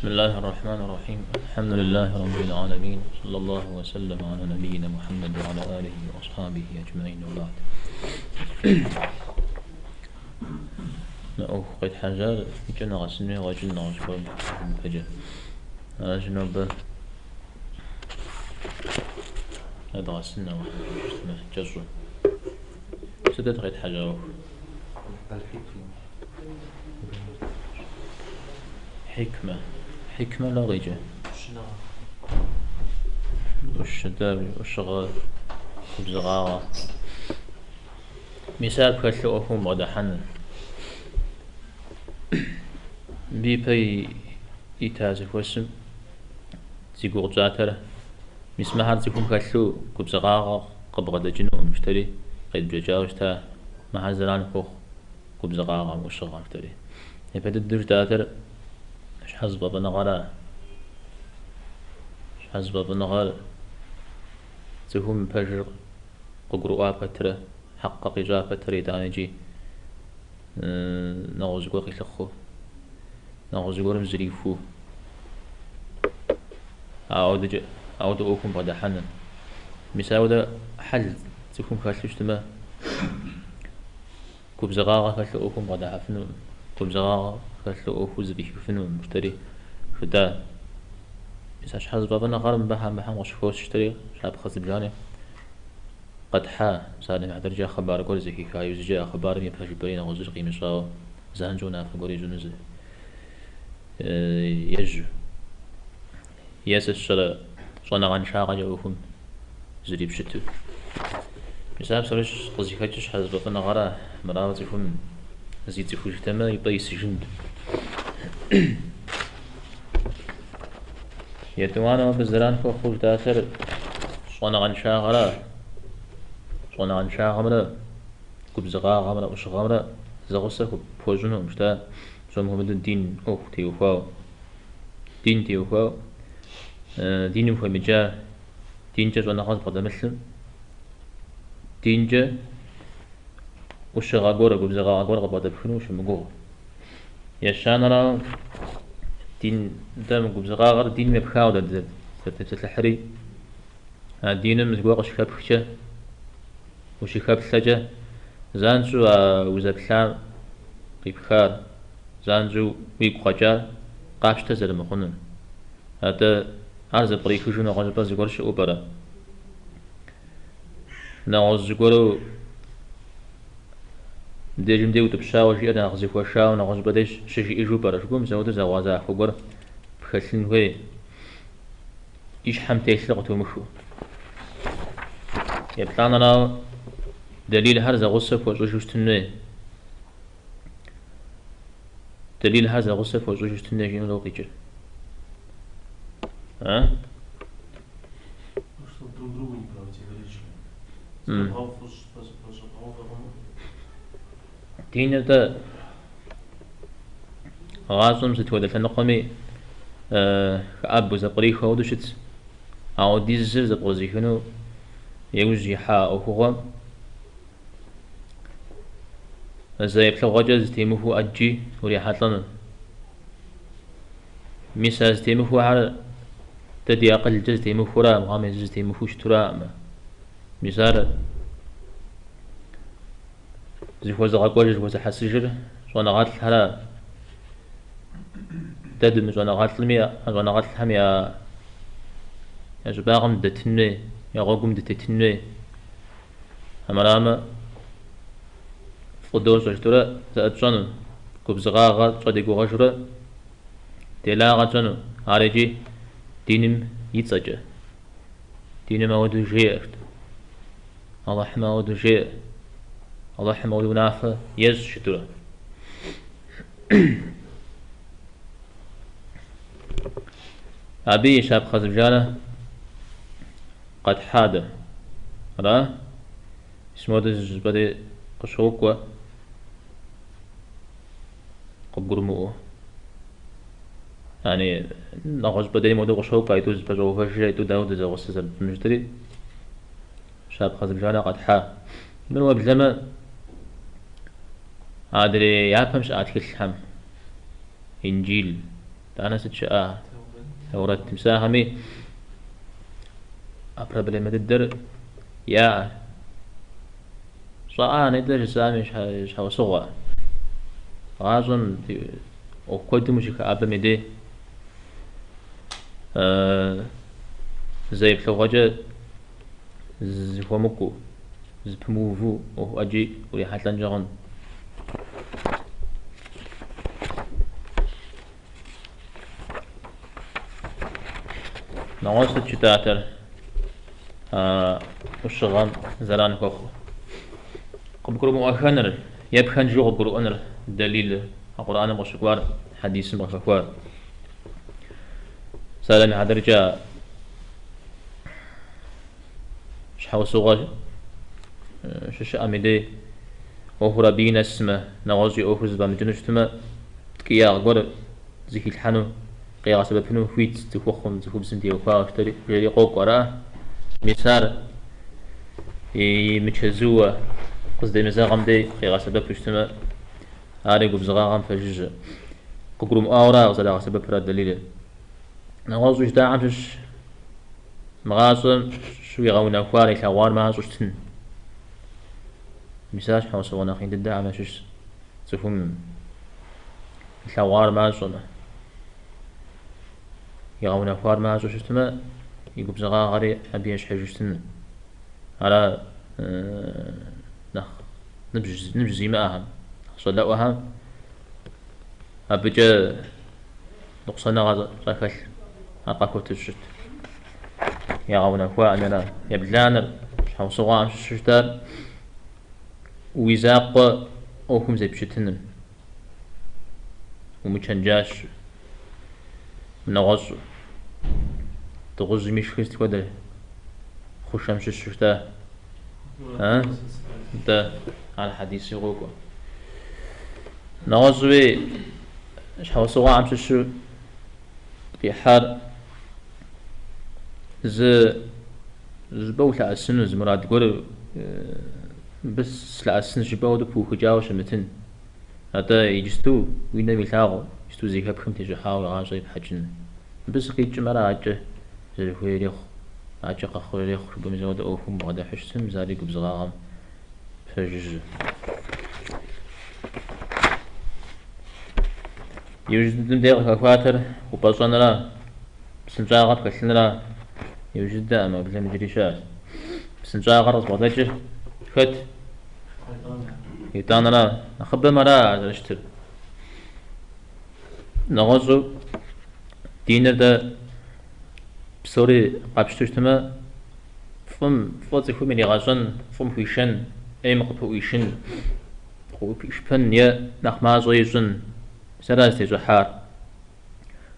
بسم الله الرحمن الرحيم. الحمد لله رب العالمين، صلى الله وسلم على نبينا محمد وعلى آله وأصحابه أجمعين، وبعد. نأخذ قيد حجار جنا غسنة وجنا غشباب فجأة جنوب هذا غسنة وحنا جزر سدت قيد حجار حكمة لا غيجة والشداب والشغال والزغارة مثال كله أفهم ودحن بيبي يتازف وسم تيقول جاتر مسمى هاد تكون كله كبزغارة قبغة جنو مشتري قيد بجاوشتا مع زلان فوق كبزغارة والشغال مشتري يبدأ الدوش جاتر حزبة بنغرة حزبة بنغرة تهم بجر ققروا فترة حقق جا فترة دانجي نغزقوا قيلخو نغزقوا رمزريفو عود أوكم بعد حنا مساودة حل تكون كاشلوش تما كوبزغارة كاشلو أوكم بعد حفنو كوبزغارة كاشلو أوكو زريفو فنو مشتري فدا مساش حزب بنا غارم بحام وشفوس اشتري شاب خصب جاني قد حا سالم عدر جا خبار قول زكي كايوز جا خبار يبهج برين غزر قيمة شاو زانجونا فقوري جنوز يجو ياس الشرا صنع عن شاقة جاوهم زريب شتو مساب سرش قزي كاتش حزب بنا غارا مراوزكم زيد زفوش تما يبقى يسجند يتوانا بزران كو خوش داسر صنع عن شاقة صنع عن شاقة مرا كبزغا غامرا وشغامرا زغسا كبوزنو مشتا سوم هم دين أوه تيوفاو دين تيوفاو دين يوفا مجا دين جا صنع خاص قد مسلم دين جا وشغا غورا كبزغا غورا قد بخنو شمقو يشان را دين دام كبزغا غور دين مبخاو دا تتلحري دين مزقوا شكاب خشا وشكاب سجا زانجو وزبلام بخار زانجو ويقجا قاشت زلم خنن هذا عرض بريكوجنا غاز باز يقولش أوبرا نعوز يقولوا ديجم ديو تبشاو جي أنا غزي فوشاو نعوز بديش شجي إيجو برا شكون زود زوازا خبر بخشين وي إيش حمتيش لغتو مشو يبطلنا نا دليل هذا غصة وزوجش تنوي دليل هذا غصة وزوجش تنوي جينو لو قيجر ها دين ده غاصم ستودل فنقمي أبو زبري خودشت أو ديز زبرزي خنو يوجي حا أو هو زي بلغ غجز تيمه أجي وريحات لنا مساز تيمه على تدي أقل جز تيمه فرا مغامي جز تيمه شترا مسار زي فوز غاقوجز فوز حسجر وانا غاتل حلا تدمج وانا غاتل ميا وانا غاتل حميا يا جباغم دتنوي يا غوغم دتتنوي همراما فدوش اشترا زأتشانو كبزغاغا صديقو غشرا تلاغا شانو عارجي دينم يتسجى دينم أودو جيئت الله حما أودو جيئ الله حما أودو نافع يز شترا أبي شاب خزب جانا قد حاد را اسمه دز بدي قشوكوا قبرمو يعني نغز بدي مودو قشوكا يتوز بجو فشي يتو داود زي غسل المجتري شاب خزب جانا قد حا من وقت زمان أدري يافهمش أتكلم إنجيل أنا ستشاء ورد تمساهمي أبربلي مددر يا صاء ندر سامي شحو صغة غازن وكنت مشيك أبل مدي زي بلغجة زفومكو زبموفو وأجي ولحد لنجغن نغوص تشتاتر وشغان زلان كوخو قبكرو مؤخنر يبخن جو قبكرو أنر دليل القرآن مشكوار حديث مشكوار سالني هدرجة شحو صغة شش أميدي أوه ربينا اسمه نغازي أوه زبام جنشتما تكيا غور زكي الحنو قيا سبب فنو فيت تفخم تفوب سنتي وفا اشتري جري قوق وراه مسار متشزوة قصدي مزاغم دي قيا سبب اشتما هاري قبزغاغم فجج ققرم آورا وصدا سبب فراد دليل نغازو اشتا عمشش مغاسم شو يغونا فاري ثوار ما شتن مساج حوس وانا خين تدعى ما شش تفهم ثوار ما شنا يغونا فار ما شتما يقب زغا غري أبيش حجشتن على نخ نبج زي ما أهم صدق أهم أبجا نقصنا غزا ركل أقاكو تجشت يغونا فار أنا يبلانر حوس وانا ششتار ويزاق أوهم زي بشتنن ومشنجاش من غزو تغز مش خيست كده خوشم شتا ها ده على حديث يغوكو نغزوي شحو سوا عم شو في حار زبوت السن زمراد قول بس لأسن جباو دبو خجاو شمتن هذا يجستو وين بيلاغو يجستو زي كابكم تجحاو غاجي بحجن بس قيت جمرا عجه زي خويريخ عجه قخوريخ بمزود اوفم بغدا حشتم زاري قبزغاغم فجج يوجد دقيقة كفاتر وبصنا لا بسنجاغر كسلنا لا يوجد دائما بلا مجريشات بسنجاغر أصبغتجه خد يتانا لا أخبر مرا أشتر نغزو دينر دا بسوري قابشتوشتما فم فوزي فم اللي غازن فم فيشن أي مقبو ويشن ويشبن يا نخما زويزن سراستي زحار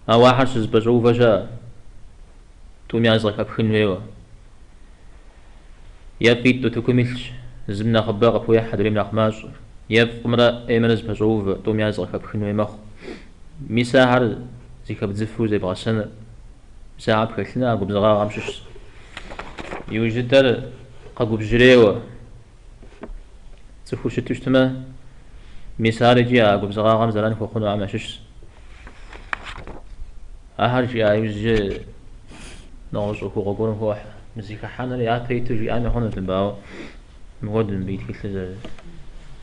واحد سزبزو فجا تومي أزغك أبخن ويوا يا فيتو تكملش زمنا خباغ أخويا حد ريم نخماز يا فمرا أي منز بزو تومي أزغك أبخن ويمخ مساهر زي كبتزفو زي بغسن مساعب كتلنا أقوب زغاغ أمشش يوجد دار قاقوب جريوة تفو شتوشتما مسار جي أقوب زغاغ أمزلان فوقنو أمشش أهر جي أيوز نغزو هو غقون هو مزيكا حانا لي آتيتو جي آمي هونو تنباو مغودن بيت كتل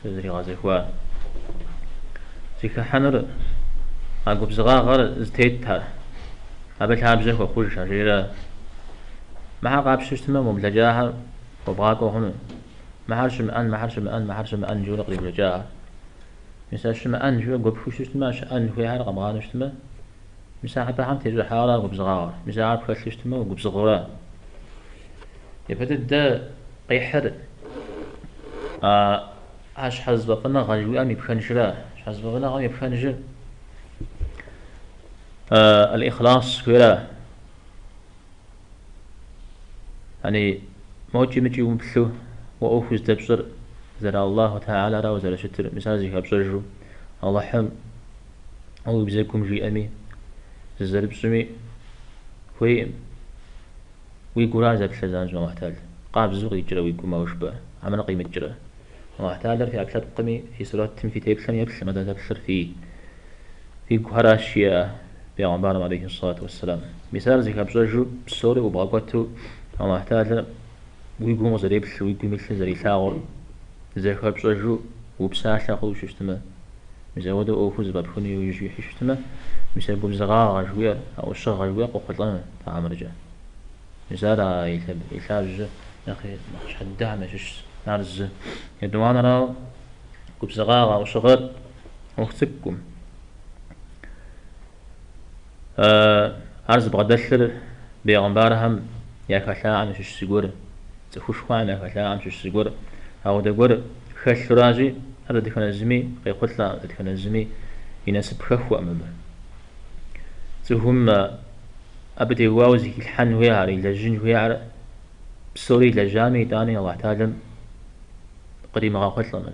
زي غازي خواه زيكا حانا أقوب زغاغر زتيتها قبل هابزه وخوش شجيرة ما قاب شتما مبلجاها وبغاكو هنا ما حرش مأن جول قريب رجاها مثلا شمأن جول قب شتما شأن في هذا قبغان شتما مثلا حتى هم تيجي حارة قب زغار مثلا عارف كل شتما وقب زغورا يبتدى ده قيحر عش حزب فنا غير أمي بخنجرة حزب فنا غير بخنجر الإخلاص كذا يعني موجي مجي ومبثو وأوفز تبصر زرع الله تعالى را وزرع شتر مثال زي كابصرجو الله حم أو بزيكم جي أمي زرع بسمي ويقول هذا بشزان ما محتاج قاب زوغ يجرى ويقول ما وشبه عمل قيمة جرى ما محتاج في أكثر قمي في صلاة تم في تيبسم يبسم ماذا تبصر في قهراشيا بيغمبار عليه الصلاة والسلام مثال زي كابزوجو بسوري وباقوتو الله تعالى ويقوم زريب ويقوم مثل زري ثاغر زي كابزوجو وبساحة خلوش يشتمه مزودو أوفوز بابخوني ويجي يشتمه مثال بوزغاغ جوير أو الشغل جوير وقتلنا تعام رجع مثال يثاب يا أخي مش حد مش نارز يدوان راو كبزغاغ أو شغل وختكم عرض بغدشر بيغمبارهم يا كلا عم شش سيجور تخش خوان يا كلا عم شش سيجور أو دقور خش راجي هذا دكان الزمي قيقول لا دكان الزمي يناسب خخو أمامه تهم أبدي واوزي الحن ويعر إلى جن ويعر بسوري لجامي تاني الله تعالى قريم غاقول لا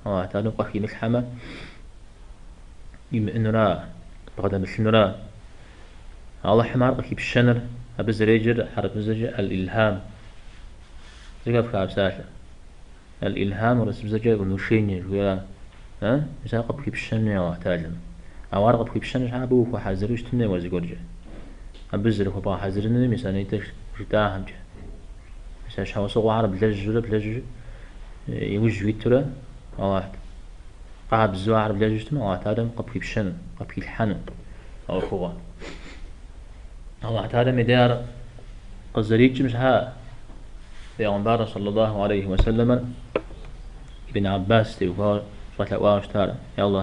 الله تعالى قخي ملحمة يم إننا بغدا مثلنا الله حمار قخي بالشنر أبزريجر حرف مزجر الإلهام زي في عبساته الإلهام ورسم زجر ونوشيني ويا ها مثلا قبل بالشنر يا الله تعالى أوار قبل بالشنر عابو وحازر وشتنا وزجورجه أبزر هو بقى حازرنا مثلا يتش جتاهم جه مثلا شو سووا عرب بلج يوجه ترى الله قاعد بزوا عرب بلج جتنا الله تعالى قبل بالشنر قبل الحن أو هو الله تعالى مدار قزريك مش ها بيغمبار صلى الله عليه وسلم ابن عباس تيوهار صلى الله عليه وسلم يا الله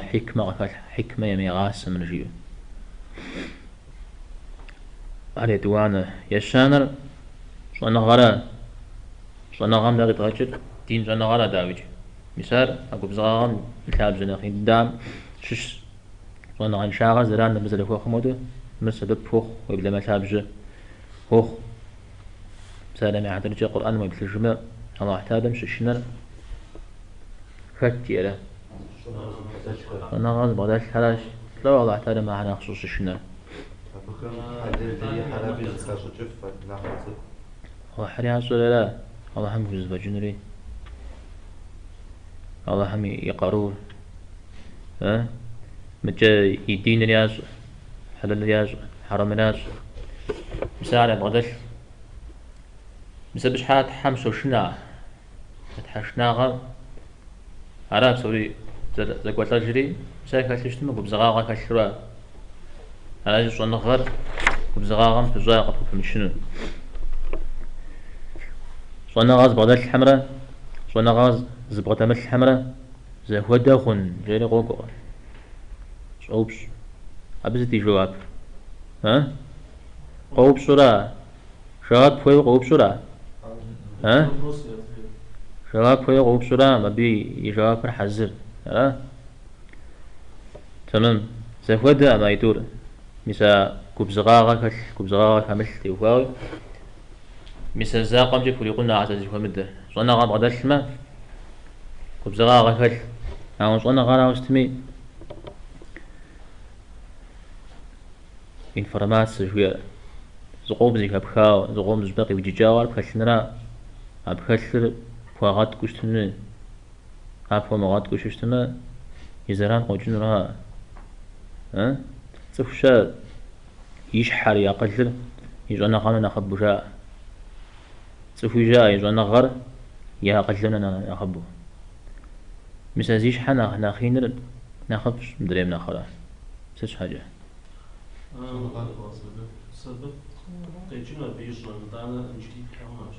حكمة يمي غاس من جيو على دوانا يشانر صنع غرا صنع غام داغي تغجر دين صنع غرا داوج مثال أقول بزغام الكتاب زناخي دام شش صنع عن شاغا زران نمزل فوق خموده مسبب فوق ويبلا ما تابجه فوق سلام يعتني جاء القرآن ما بترجمه الله احتاج مش شنر فتي له أنا غاز بدل حلاش لا والله احتاج ما أنا خصوص شنر الله حريص ولا لا الله هم جزء بجنري الله هم يقرور ها متى يدين الياز حلال الياز حرام الياز مساعدة بدل مسبش حات حمس وشنا تحشناها عرب سوري زقوة تجري مساك تشتم ببزغاغا كشرا على جزء النغر ببزغاغا في الزاقة في مشنو صنع غاز بغداد الحمراء صنع غاز زبغة ملح الحمراء زي هو داخن جيري غوغو صعوبش أبزتي جواب ها قوب سورة شاب فوي قوب سورة ها شباب فوق وبسرعة ما بي يجواب حذر ها تمام زفودا ما يدور مسا كوبزغاغا كامل تيوفاوي مسا زاقم جي فولي قلنا عزازي فمدر صنع غاب غدا الشما كوبزغاغا كل أو صنع غارا وستمي إنفرماس شوية زقوم زي كابخاو زقوم زباقي وجيجاوار بخشنرا أبخشر فوقات كشتنا أفهم فوقات كشتنا يزران قوجن رها ها تفشى يشحر يقدر يجانا قانا ناخذ بشاء تفو جاء يجانا غر يا قدرنا ناخذ مثل زيش حنا ناخينر ناخذ مدري من آخره سش حاجة سبب قيجنا بيجنا ندانا نجدي كلامش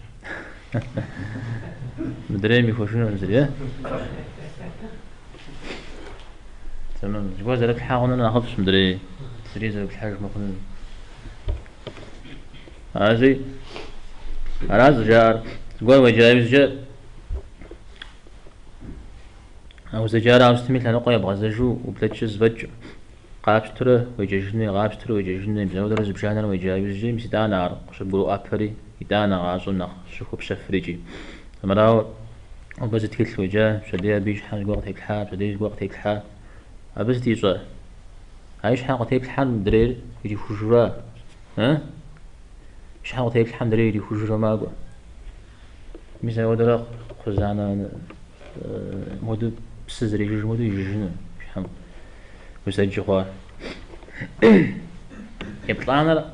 مدري ميخوشون انزل تمام جواز لك الحاغن انا اخذش مدري سريز لك الحاجة مخن هذي راز جار تقول وجايز جار او زجار او استميت لنا قوي ابغى زجو وبلتشز بج قابتره ويجيجني قابتره ويجيجني بزود رز بشانا ويجايز جي مسيدانا عرق شبرو ابري يدانا غازونا شوفو بشفريجي مراو وبز تكل وجا شديا بيش حاج وقت هيك الحال شديا وقت هيك الحال أبز تيجا عايش حاجة هيك الحال مدرير يجي خجرة ها مش حاجة هيك الحال مدرير يجي خجرة ما أقول مثلا ودرا خزانة مودو بسزري يجي مودو يجينا مش حم وسجي خوار يبطلنا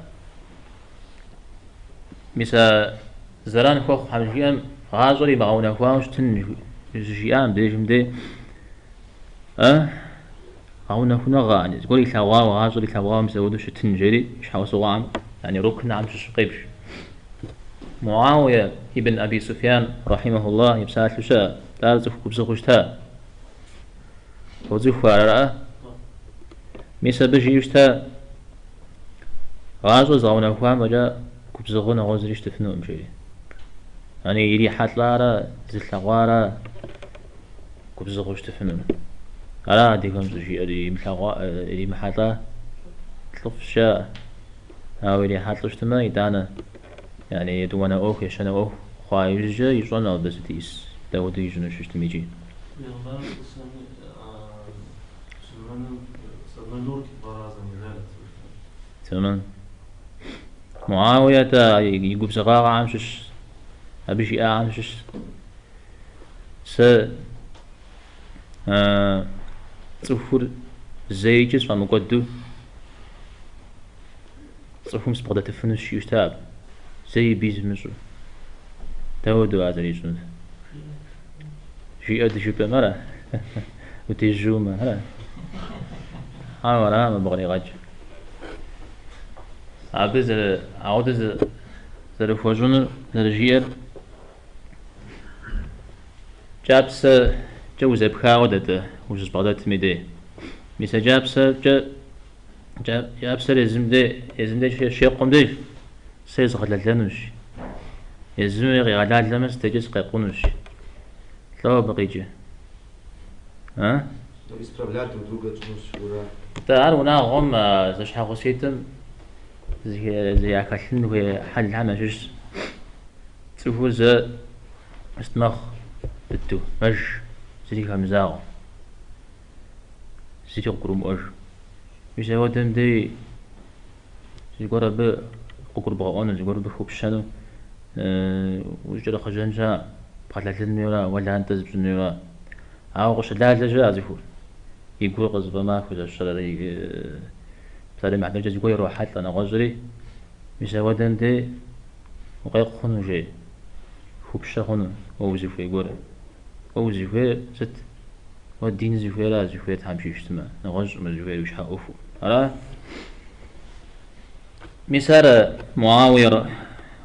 مسا زران خوخ حمجيام غازوري بغاونا خواوش تن جيام ديج مدي غاونا خونا غاني تقولي ثواو غازوري ثواو مسودوش تنجري شحاوسو غام يعني ركن عم شقيبش معاوية ابن أبي سفيان رحمه الله يبسات لشاء تارزخ كبزخوشتا وزخ على مسا بجي يشتا غازو زغونا خوام وجا كبزغونا غوزريش تفنو مشي يعني يلي حاتلارا زلتغوارا كبزغوش تفنو على ديكم زوجي اللي ملغوا اللي محاطا تلف الشاء أو اللي حاتلوش تما يدانا يعني يدوانا أوك يشانا أوك خوايج يجوانا بس تيس داود يجونا شوش تميجي تمام معاوية يقول صغار عامشش أبيشي عامشش س تصفر زيجس فمقدو تصفهم سبقدة تفنش يشتاب زي بيز مصر تودو هذا يجون شيء أدي شو مرة وتجوم هلا ما بغني غاج عبز عودز زرفوجون زرجير جابس جوز بخاودة وجز بعضات ميدي ميسا جابس جابس يزمدي شيء قم دي سيز غلالانوش يزمي غلال لمس تجس قيقونوش تلاو بقيجي ها تعال ونا غم زش حقوسيتم زي أكلن وهي حل عنا جس تفوز استمخ بدو مج زي كمزاغ زي تقرم أج مش هو دم دي زي قرب قرب غانا زي قرب خوب شنو وجد خجنجا بقلت النيرة ولا أنت زبنيرة أو قش لا تجا زي فول يقول قصب ما في الشرري بتاعي محتاج يقول يروح حتى أنا غزري مش هو دم دي وقيق خنو جاي خوب شخنو ووزيفه يقول ووزيفه ست والدين زيفه لا زيفه تحمشي اجتماع نغز ما زيفه وش حقفه على مسار معاوية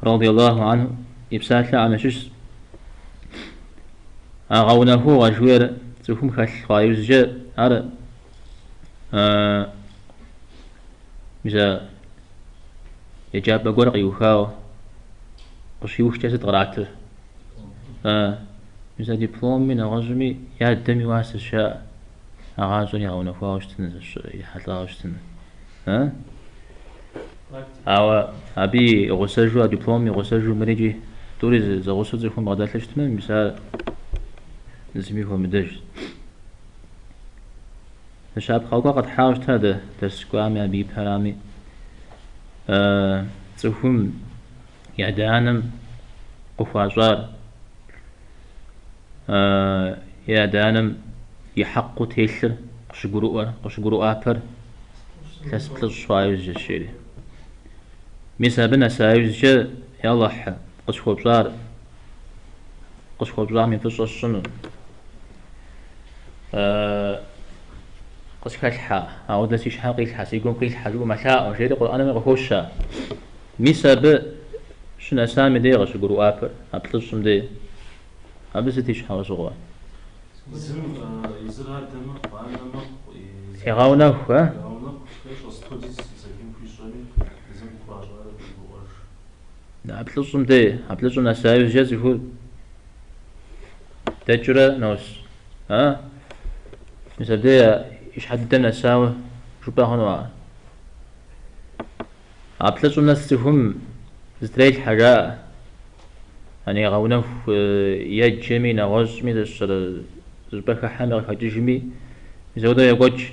رضي الله عنه يبسات لا عمشش أغونه غجوير تفهم خل خايز جاء على مثلا يجاب بقول يوخاو قشيوش جالس تغرعته مثلا دبلوم من غزمي يا دمي واسس شاء أغازوني أغونه فاوشتن حتى غاشتن أو أبي غسجوا دبلومي غسجوا مريجي توري زغسو زيكون بغداد ليش تمام مثال نسميه مدج الشعب خلقا قد حاوشت هذا تسكوامي أبي بهرامي تفهم يعدانم قفازار يعدانم يحقو تيسر قشقرو آبر تسبت الصوايز الشيري ميسا بنا سايز جا يالله قشقو بزار من فصل السنة قشق الحا أو دسي شحاقي الحا سيقوم قيل حلو مشاء وشيري قرآن ما غفوشا ميسا ب شن أسامي دي قشقرو آبر أبتلسم دي أبسي شحاو صغوة يغاونا هو أبتلسم دي أبتلسم نسايز جازي فول تجرى نوس مثل دي إيش حد دمنا ساوى شو باهنوا أبتلسم ناس تفهم زتريل حاجة يعني غاونا يجمي نغزمي دسر زبكة حامل خجيجمي زودا يقوج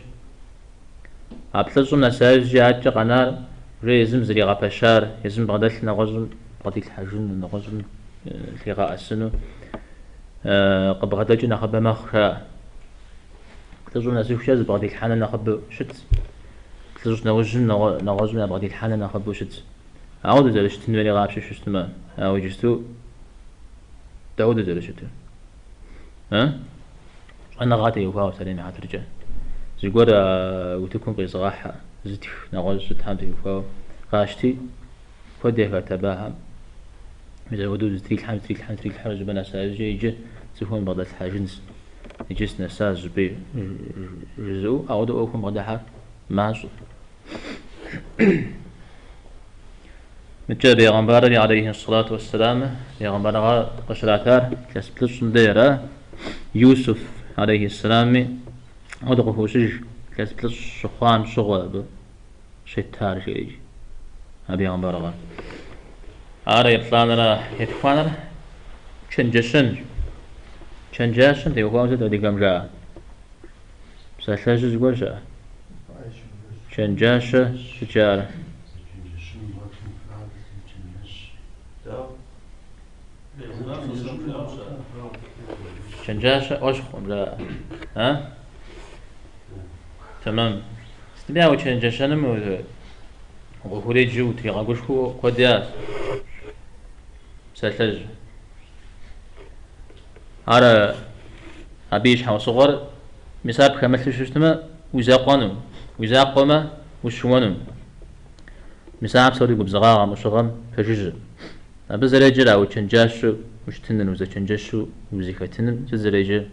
أبتلسم نسايز جاءت قنار ريزم زري غابشار يزم بغداد نغزم قديك الحاجون نغزم لغاء السنو قبغداد نخب مخا تزون نسيف شاز بغديك حانا نخب شت تلوش نوجن نوجن أبغى الحالة نخبوشت عودة زلش تنولي غابش شو استما أو جستو تعودة زلشته ها أنا غاتي يوفاو سليم عترجع زيقول وتكون قيصراحة زتف نغوز زتحمد يوفاو غاشتي خدي فتباها إذا ودود تريك الحمد جبنا ساجي يجي تكون بعض الحاجنس يجسنا ساج بي جزء أو دو أكون بعضها ماجو متى بيغمبر عليه الصلاة والسلام بيغمبر قشراتار كسبتلش نديرة يوسف عليه السلام أدقه فوشج كسبتلش شخوان شغل شتار شيء أبي غمبر أرى يطلعنا يتفانا چنجشن تيوفاو زد ودي كمجا سالش زغوشا چنجش شجار چنجش أشخم لا ها تمام استبيعوا چنجشن مو وخوري جوتي غاقوش خو قدياس سالش أرى أبيش حوا صغر مساب كمثل شفتما وزاقانم وزاقما وشوانم مساب صوري بزغاغا مشغم فجج أبزريجر أو تشنجاش وشتنن وزا تشنجاشو وزيكتنن زريجر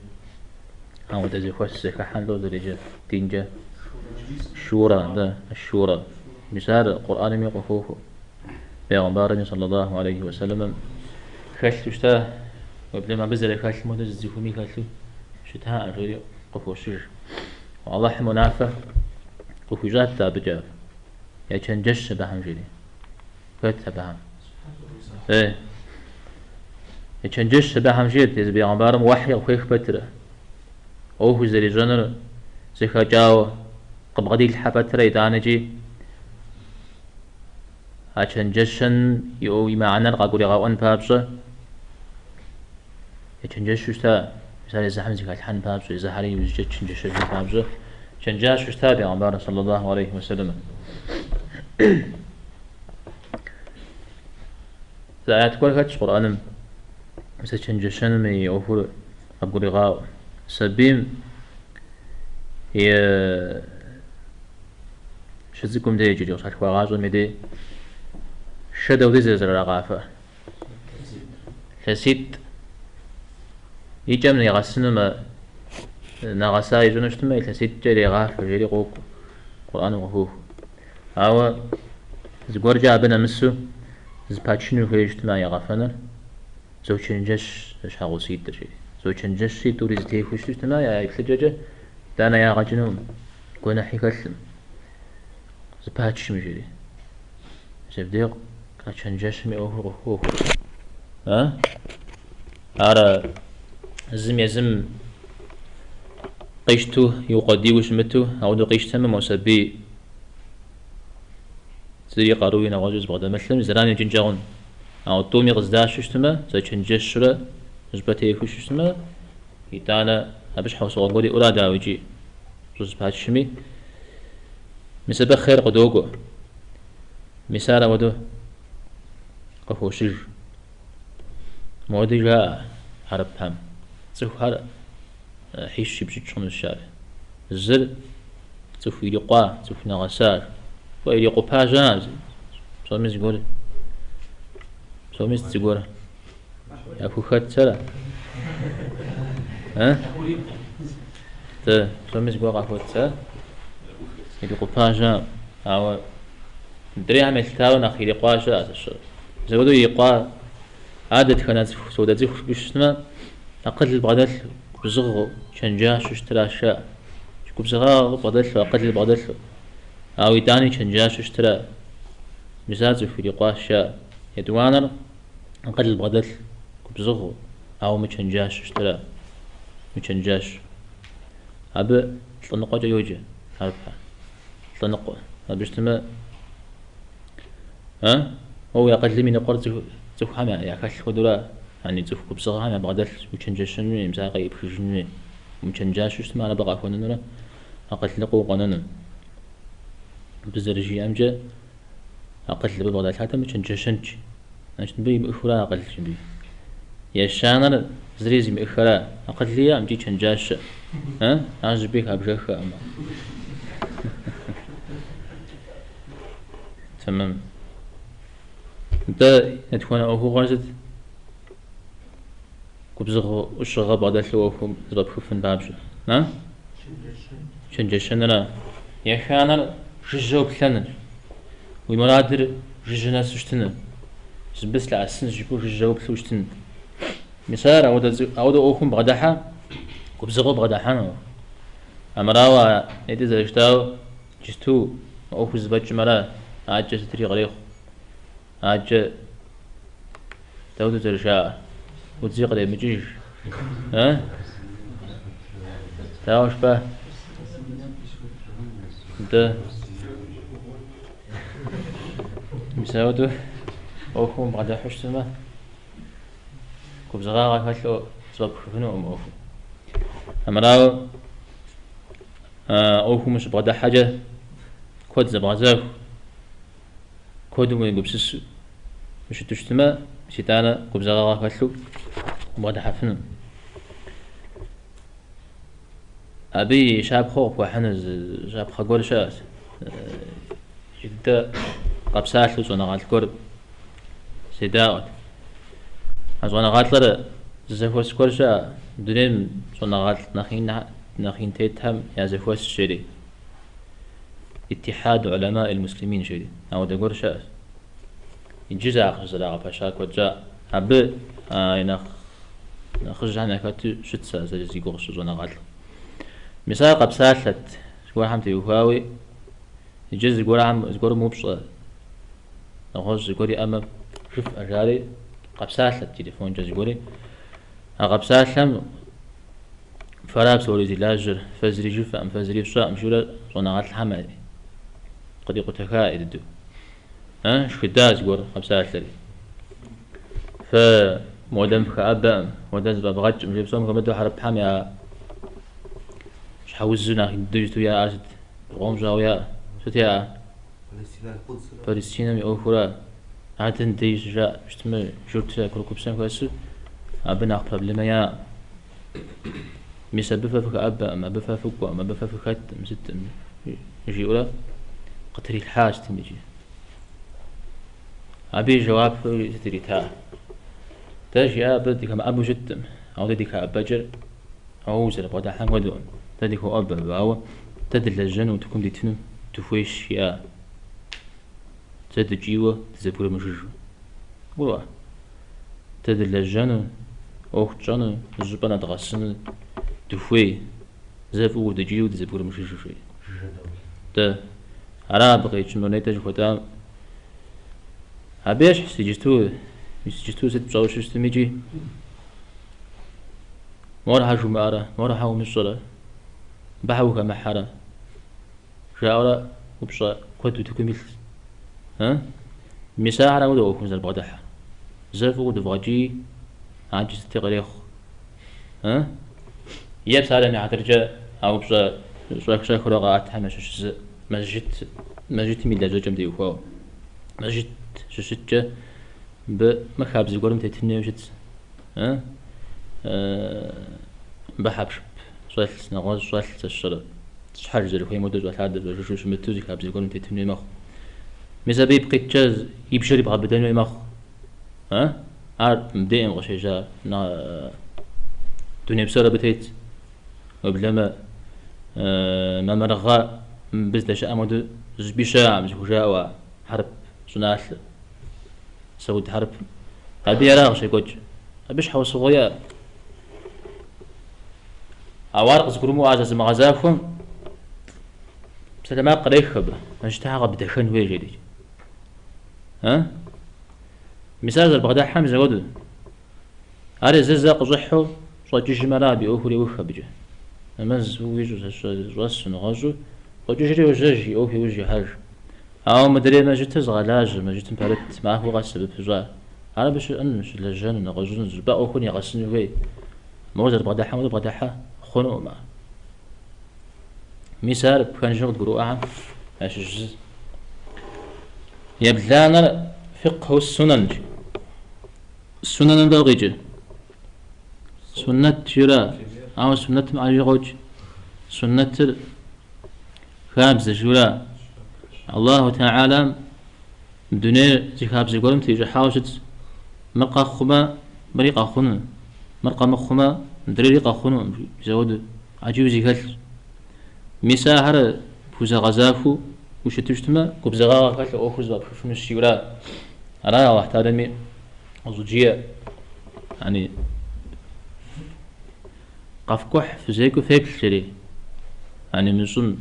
أو تزي خوش زيكا حلو زريجر تينجا شورا ده الشورا مسار القرآن ميقفوه بيغمبارني صلى الله عليه وسلم خش تشتاه وقبل ما بزر خالي مو تزيفو مي خالي شتها غير قفوشير والله منافع قفوجات تابجاف يا تشنجش بهم جري فت بهم ايه يا تشنجش بهم جري تز بيغمبارم وحي وخيخ بتره او هو زري جنر زيخا جاو قبغدي الحبتره يدانجي أتشنجشن يو يمعنى القاقوري غاوان بابسه يتشنجش شتا مثال الزحمة زي الحن بابسه إذا حالي يوجد تشنجش بابسه تشنجش شتا بيغمبار صلى الله عليه وسلم آيات كل هاتش قرآن مثل تشنجشن مي أوفر قاقوري غاو سبيم هي شزكم دي يجري وصحك وغازو ميدي شدو دي زر رغافة خسيت يجمع يغسن ما نغسا يجنشتما يخسيت جري غافة جري قوق قرآن وهوه أو زغور جابنا مسو زباتشنو خيجتما يغافنا زو چنجش شاغو سيد درجي زو چنجش سيد دوري زتيه خشتما يا يكسججه دانا يا غجنو كونا حيكسم زباتش مجري زبديق كاتشنجش مي أوه ها أرى زم يزم قيشتو يقدي وشمتو أو دو قيشتما موسبي زري قاروي نواجز بغدا مثلا زراني جنجاون أو تومي غزداش شتما زي چنجش شرا زباتي يكوش شتما يتانا أبش حوصو غوري أولا داوجي زوز باتشمي مسبب خير قدوغو مسارة ودو قفوشير مودي لا عرب هم تسوف هذا حيش بشي شون الشارع الزر تسوف يلقى تسوف نغسار ويلقى باجان سوميز يقول سوميز تقول يا فوخات سلا ها ت سوميز يقول قفوت سلا يلقى باجان أو دري عمل تاون أخي يلقى شاء الشر زودو يلقى عادة كانت سودة زي خشبشتنا أقل بعدل بزغ شنجاش اشترى شاء شكو بزغ بعدل أقل بعدل أو يداني شنجاش اشترى مزاج في لقاء شاء يدوانر أقل بعدل بزغ أو مشنجاش اشترى مشنجاش أب تلنقوا جيوجة عارفها تلنقوا أبشتما ها هو يقل من القرد زوج حما يا كاش خدولا يعني زوج بصغة حما بعدل مشنجاش نوي مساقي بخش نوي مشنجاش وش ما أنا بقى فنونا أقل لقوا قننا بزرجي أمجا أقل ببغداد حتى مشان جشنج عشان بي مأخرا أقل شنبي يا شانر زريزي مأخرا أقل ليا أمجي شنجاش ها عايز بيك أبجخ أما تمام ده نتكون أوه غازد كبزغ وشغا بعد لوهم زرب خفن بابش ها شنجشنا يا شانر جزء بلنا ويمرادر جزنا سوشتنا بس لعسن جيبو جزء بلوشتنا مثال أود أوهم بغدحة كبزغ بغدحة أمراوا يدي زرشتاو جستو أوه زبج مرا عاجة ستري غريخ عاجة تاودو زرشا وتزيق لي مجيش ها تاوش با ده مساودو أوهم بغدحة شتما كبزغا غاكاتلو زباب خفنو أم أوهم أمراو أوهم مش بغدحة حاجة كود زبازاك كود مو يقبسس مش تشتما شيطانا كبزغا غاكاتلو بغدحة فنو أبي شاب خوف وحنز شاب خقول شاس جدا قبساتلو زونا غالكورب سيداوت زونا غالتلر زفوس كورشا دونين زونا غالت ناخين تيتهم يا زفوس شيري اتحاد علماء المسلمين شيري أو دقور شاس يجزا خزلا غفاشاك وجا أبي نخرج عنها كاتو شتسا زي قرش زونا غالت مثال قبساتلت شكون حمتي وهاوي يجز يقول مو بش نخرج يقولي أما شوف أجاري قبسات التليفون جاز يقولي قبسات لم فراب سوري لاجر فزري جوف أم فزري بشاء مشولا صناعات الحمل قد يقول تكائد الدو ها شو داز يقول قبسات لي فمودم خابا مودم ببغج مجيب صوم كمدو حرب حامي شحوزنا دوجتو يا أجد قوم جاويا ستيا فلسطين مي أوفرا عادن ديش جاء اجتماع جرت كل كوبسان كويس أبنا أقرب لما يا مسبب فك أبا ما بفافك وما بفافك خد مست يجي ولا قتري الحاج تمجي أبي جواب تدري تا تاجي أبا ديك ما أبو جتم أو ديك أبا جر أو زر بعد حين ودون تديك هو أبا باو تدل الجن وتكون ديتنو تفويش يا تد جيوة تزبور مجرجو ولا تدل الجن أو جن زبنا دغسن تفوي زفو تجيو تزبور مجرجو شيء ده عرب غير شنو نيتج خدام أبيش سجستو ست بجاوش استميجي مرها شو مارا مرها ومشرا بحوك محرا شاورا وبشا كنت تكمل ها مساعرة ودو كنز البغدح زفو دفاجي عاجز تغريخ ها يبس على معترجة أو بشا شاك خلقات همش مسجد ميلا جم دي وخو مسجد ششتة بمخابز يقولون تتني وشت ها بحبش سؤال نغاز سؤال تشرب شحال زر خويا مودو زوال هذا شو متو زي خابز يقولون تتني مخ مزابي بقيت جاز يبشري بغا بدل مخ ها عارف مبدئيا غشي جا دنيا بسرعة بتيت وبلما ما مرغا بزد شاء مودو زبيشا مزوجا حرب سنال سود حرب أبي أراغ شيء كوج أبيش حوس صغير أوارق زكرمو عزاز مغازاكم بسلامة قريخب مجتاع بدخن ويجدي ها مثال البغداد حمزة ودو أري ززا قزحو صوتي جمالابي أوهري وخبجه أمز ويجو رأس نغازو وجيجري وجاجي أوهي وجي حاج أو مدري ما جيت زغلاج ما جيت مبارت معه هو غاسب بفجاه أنا باش أنش لجان نغازون زبا أو خوني غاسن وي موزر بغداحة ولا بغداحة خونو ما مثال كان جنود قروء عام اش يبلانر فقه السنن السنن بلغيج سنة جرا أو سنة معجوج سنة خابز جرا الله تعالى دنيا زخابز يقولون تيجي حاوشت مرقى خما بريقة خنون مرقى مخما دريقة خنون زود عجيب زيكال مساهر فوز غزافو وش تجتمع كبزغا كاش أخرج بفشون الشيورا أنا واحد هذا زوجية يعني قفكح في زيكو فيك شري يعني من سن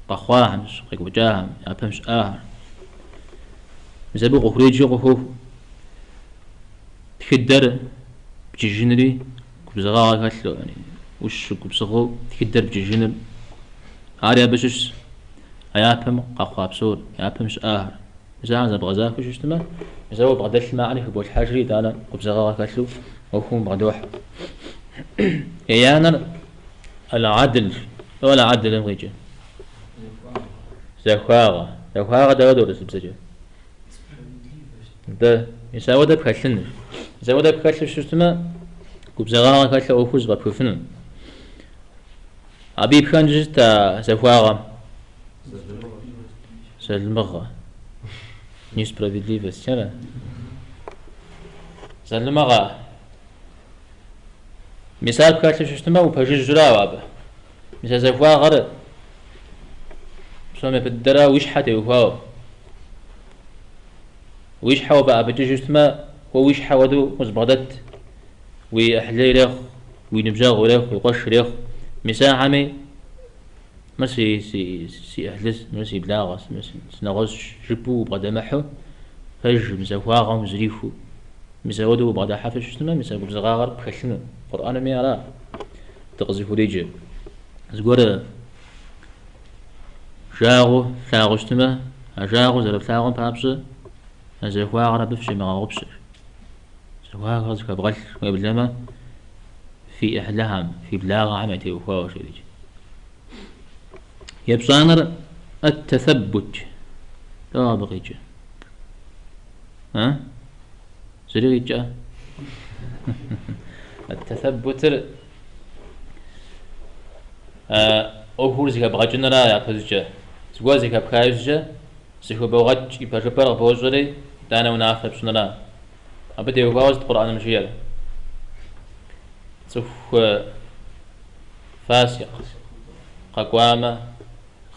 قخواهم مش قيك وجاهم أفهمش مزابو قخريجي قخوف تكدر بجيجنري كبزغا كاش يعني وش كبزغو تكدر بجيجنر هاري بشش أيافهم قخوا بسور يافهمش مثلا زي بغزاك وش يشتمه مثلا بغداش ما عليه بوش حاجري دانا قبزغا كاشلو وهم بغدوح يانا العدل ولا عدل مغيجي زخواغا دا دورس بسجي ده يساوي ده بكاشلن يساوي ده بكاشل شو يشتمه قبزغا كاشلو وخوز بكوفنن أبي بكان جزتا زخواغا سلمغا несправедливость, да? Залмага. Мисал качестве что мы упажи жураваба. Мисал захва гар. Саме поддара وش حتى يوفاو. وش حوا بقى بتجي что мы هو وش حودو مزبطت وأحليلخ ونبجاغ لخ وقش لخ. مساء عمي مسي سي أهلس مسي بلاغس مسي سنغش جبو بعد محو فج مزواغ مزريفو مزودو بعد حافظ شتما مزوج بزغاغر بخشنا قرآن ميارا تقذفو ديجي زغور جاغو ثاغو شتما جاغو زرب ثاغو بابس زغواغر بفشي مغاغبش زغواغر زكبغش ويبلما في أهلهم في بلاغ عمتي وفاو شديج يبصانر التثبت لا بغيجة ها سريجة التثبت أوهور زكاة بغاجنا لا يعتزجة زكوا زكاة بخايزجة زكوا بغاج يباشبر بوزري دانا ونافع بسننا أبدا يوفاوز القرآن مشيال سوف فاسق قوامة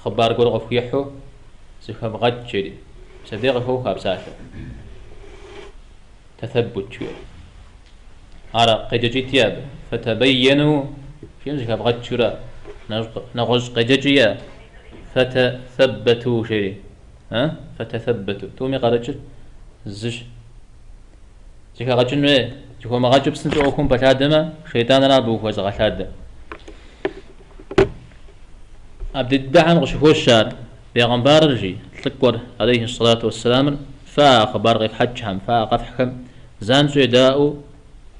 خبار قول غفيحو زكاة بغاج جري صديق فوق خابساشا تثبت شوية على قيجي تياب فتبينوا في زكاة بغاج شورا نغز قيجي فتثبتوا شري ها فتثبتوا تومي قارج زش زكاة غاجن وي زكاة ما غاجب سنتو أوكم بشادما شيطان رابو خوز غشاد عبد الدعم غشفو الشار بيغمبار رجي تلقور عليه الصلاة والسلام فأخبار غيف حجهم فأقفحكم زانسو يداؤو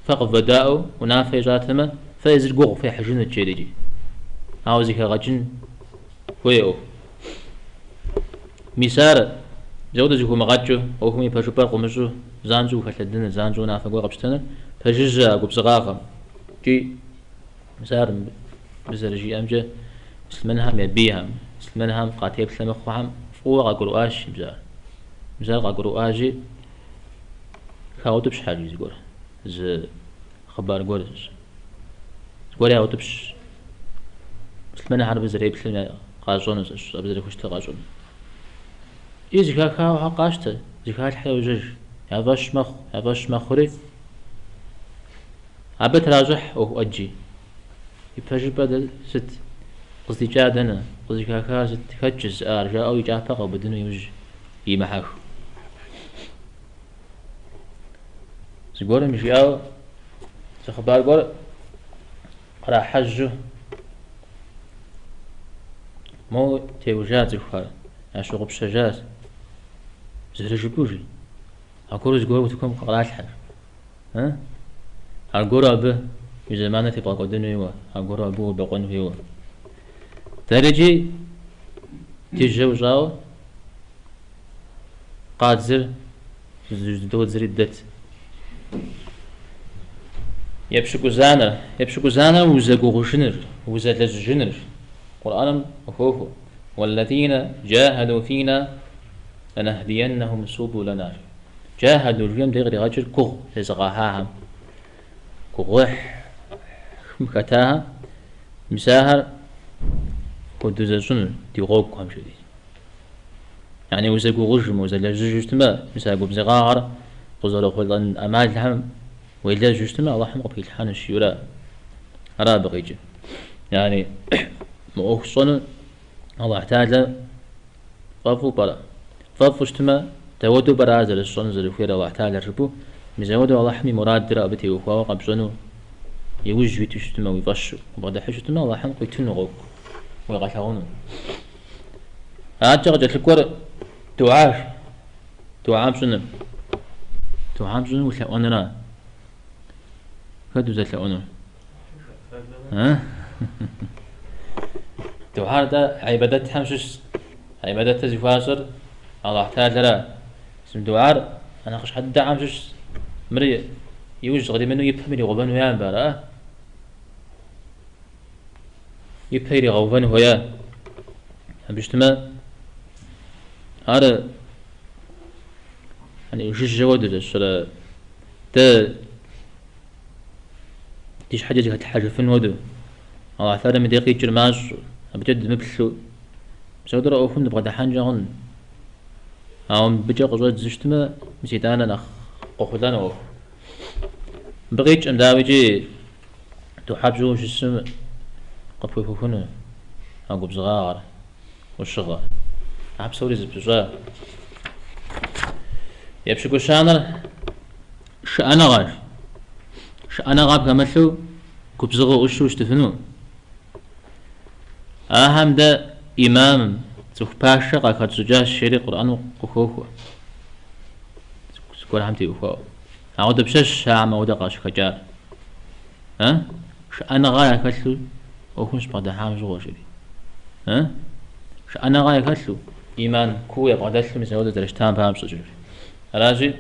فقف بداؤو ونافي جاتما فيزر قوغ في حجن الجيريجي هاو زيكا غجن ويو ميسار جودة زيكو مغاجو أو همي باشوبار قمشو زانسو فشدنا زانسو نافي قوغ بشتنا فجزا قبصغاقا جي ميسار بزرجي أمجا مسلمنهم يبيهم مسلمنهم قاتيب سلمخوهم فوق قرؤاش مزار قرؤاجي خاوتبش حاجة زيقول ز خبار قول قول يا وتبش مسلمنا حرب زريب سلمنا قاجون أبزري خشت قاجون إيش كاكاو حقاشته زكاة الحياة وجج يافاش مخوري عبت راجح أو أجي يبتجي بدل ست قصدي جادنا قصدي كاكا ست كجز أرجع أو يجاه فقط بدون يوج يمحك زقول مش ياو سخبار قول قرا حجه مو تيوجات الخال عشو بشجاز زهر جبوجي أقول زقول وتكون قراش حر ها أقول أبه بزمانة تبغى قدني هو أقول أبوه بقون فيه ترجي تجوزاو قاد زر زدود زريدت يبشكو زانا وزقو غشنر وزلز جنر قرآن أخوه والذين جاهدوا فينا لنهدينهم سبلنا جاهدوا اليوم دغري غجر كغ لزغاها كغح مكتاها مساهر ودوزسون ديغوك هم شدي يعني وزقو غجم وزلز جشتما مساقو بزغاغر قزلو خلطان أمال لهم وإلا جشتما الله حمق في الحان الشيوراء رابق يجي يعني مؤخصن الله تعالى فافو برا فافو اشتما تودو برا زل الصن زل فيرا الله تعالى ربو مزودو الله حمي مراد درا بتي وخوا قبزنو يوجي تشتما ويفشو وبعد حشتما الله حمق يتنغوك ويغثغونو هاتجا جات الكور دعاء بسنم ولا أنا كدو زل أنا ها دعاء ده عبادات همشش عبادات زفاسر الله تعالى اسم دعاء أنا خش حد همشش مري يوجد غدي منه يفهمني غبان ويا برا يفهمني غبان ويا بيجتمع هذا يعني وش الجواد الصلاة تيش حاجة جهة الحاجة في الودو الله تعالى من دقيقة جرماش بجد مبلشو مسودر أوفن نبغى دحان جاهن أو بيجي قصوات زشتما مسيتانا نخ قخدان أوف بقيتش أمداويجي تحابجو وش السم قفوي فوفنو أقو بصغار والشغار عب سوري زبزوار يبشكو شانر شأنا غاش شأنا غاب كمثلو كبزغو وشوش تفنو أهم ده إمام زوج باشا قاعد زوجات شري قرآن وقوه سكور همتي وقوه أعود بشش ساعة ما ودا قاش كجار ها شأنا غاية كسلو وخش بعد حام زوج شري ها شأنا غاية كسلو إيمان كوي بعد أسلم يسوي درجتان فهم سجل راجي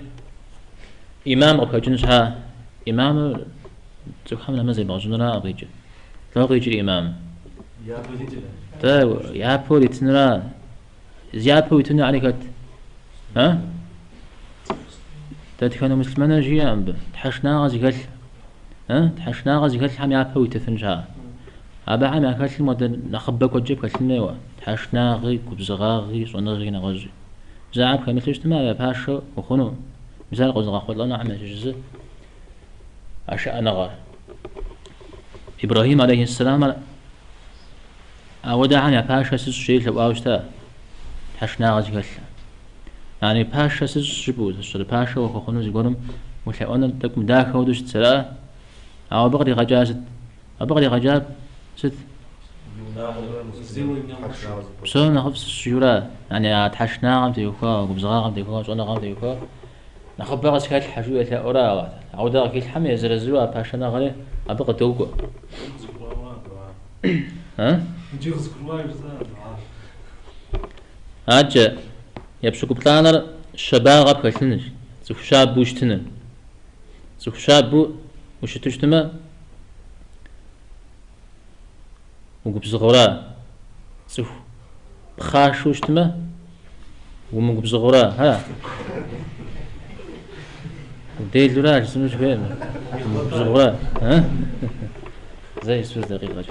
إمام أبغى جنسها إمام زوج حمل ما زي بعضنا أبغى يجي لا أبغى يجي إمام طيب يا بولي تنرى زيابو يتنى عليك ها تدخلوا مسلمنا جيام تحشنا غازي قال ها تحشنا غازي قال حم يابو يتفنجها أبا حم ياكل المدن نخبك وجيب كسلنا تحشنا غي كبزغاغي صنغي نغزي زعب كمثل اجتماع باشا وخنو مثال قزغا خذ لنا عم جزء عشاء نغار إبراهيم عليه السلام أودع عن باشا سيد لو أوشتا حشنا غازي قال يعني باشا سيد جبوز الشر باشا وخنو زيقولهم وشأنا تكم داك ودوش تسلا أو بغري غجازت أبغري غجاب ست بسون نخبص الشيورا يعني تحشنا غم تيوكا وبزغا غم تيوكا وصونا غم تيوكا نخب بغا سكات الحشوية تأورا عودا كي الحمي يزرزوا باشنا غلي أبغى توكو ها؟ هاجا يبشكو بطانر الشباب غاب كالتنج زوف شاب بوشتنا زوف شاب بو وشتشتما وقبزغورا زوف بخاش وشتما ومقبزغورا ها وديل دولا جسمش فين مقبزغورا ها زي سوز دقيقة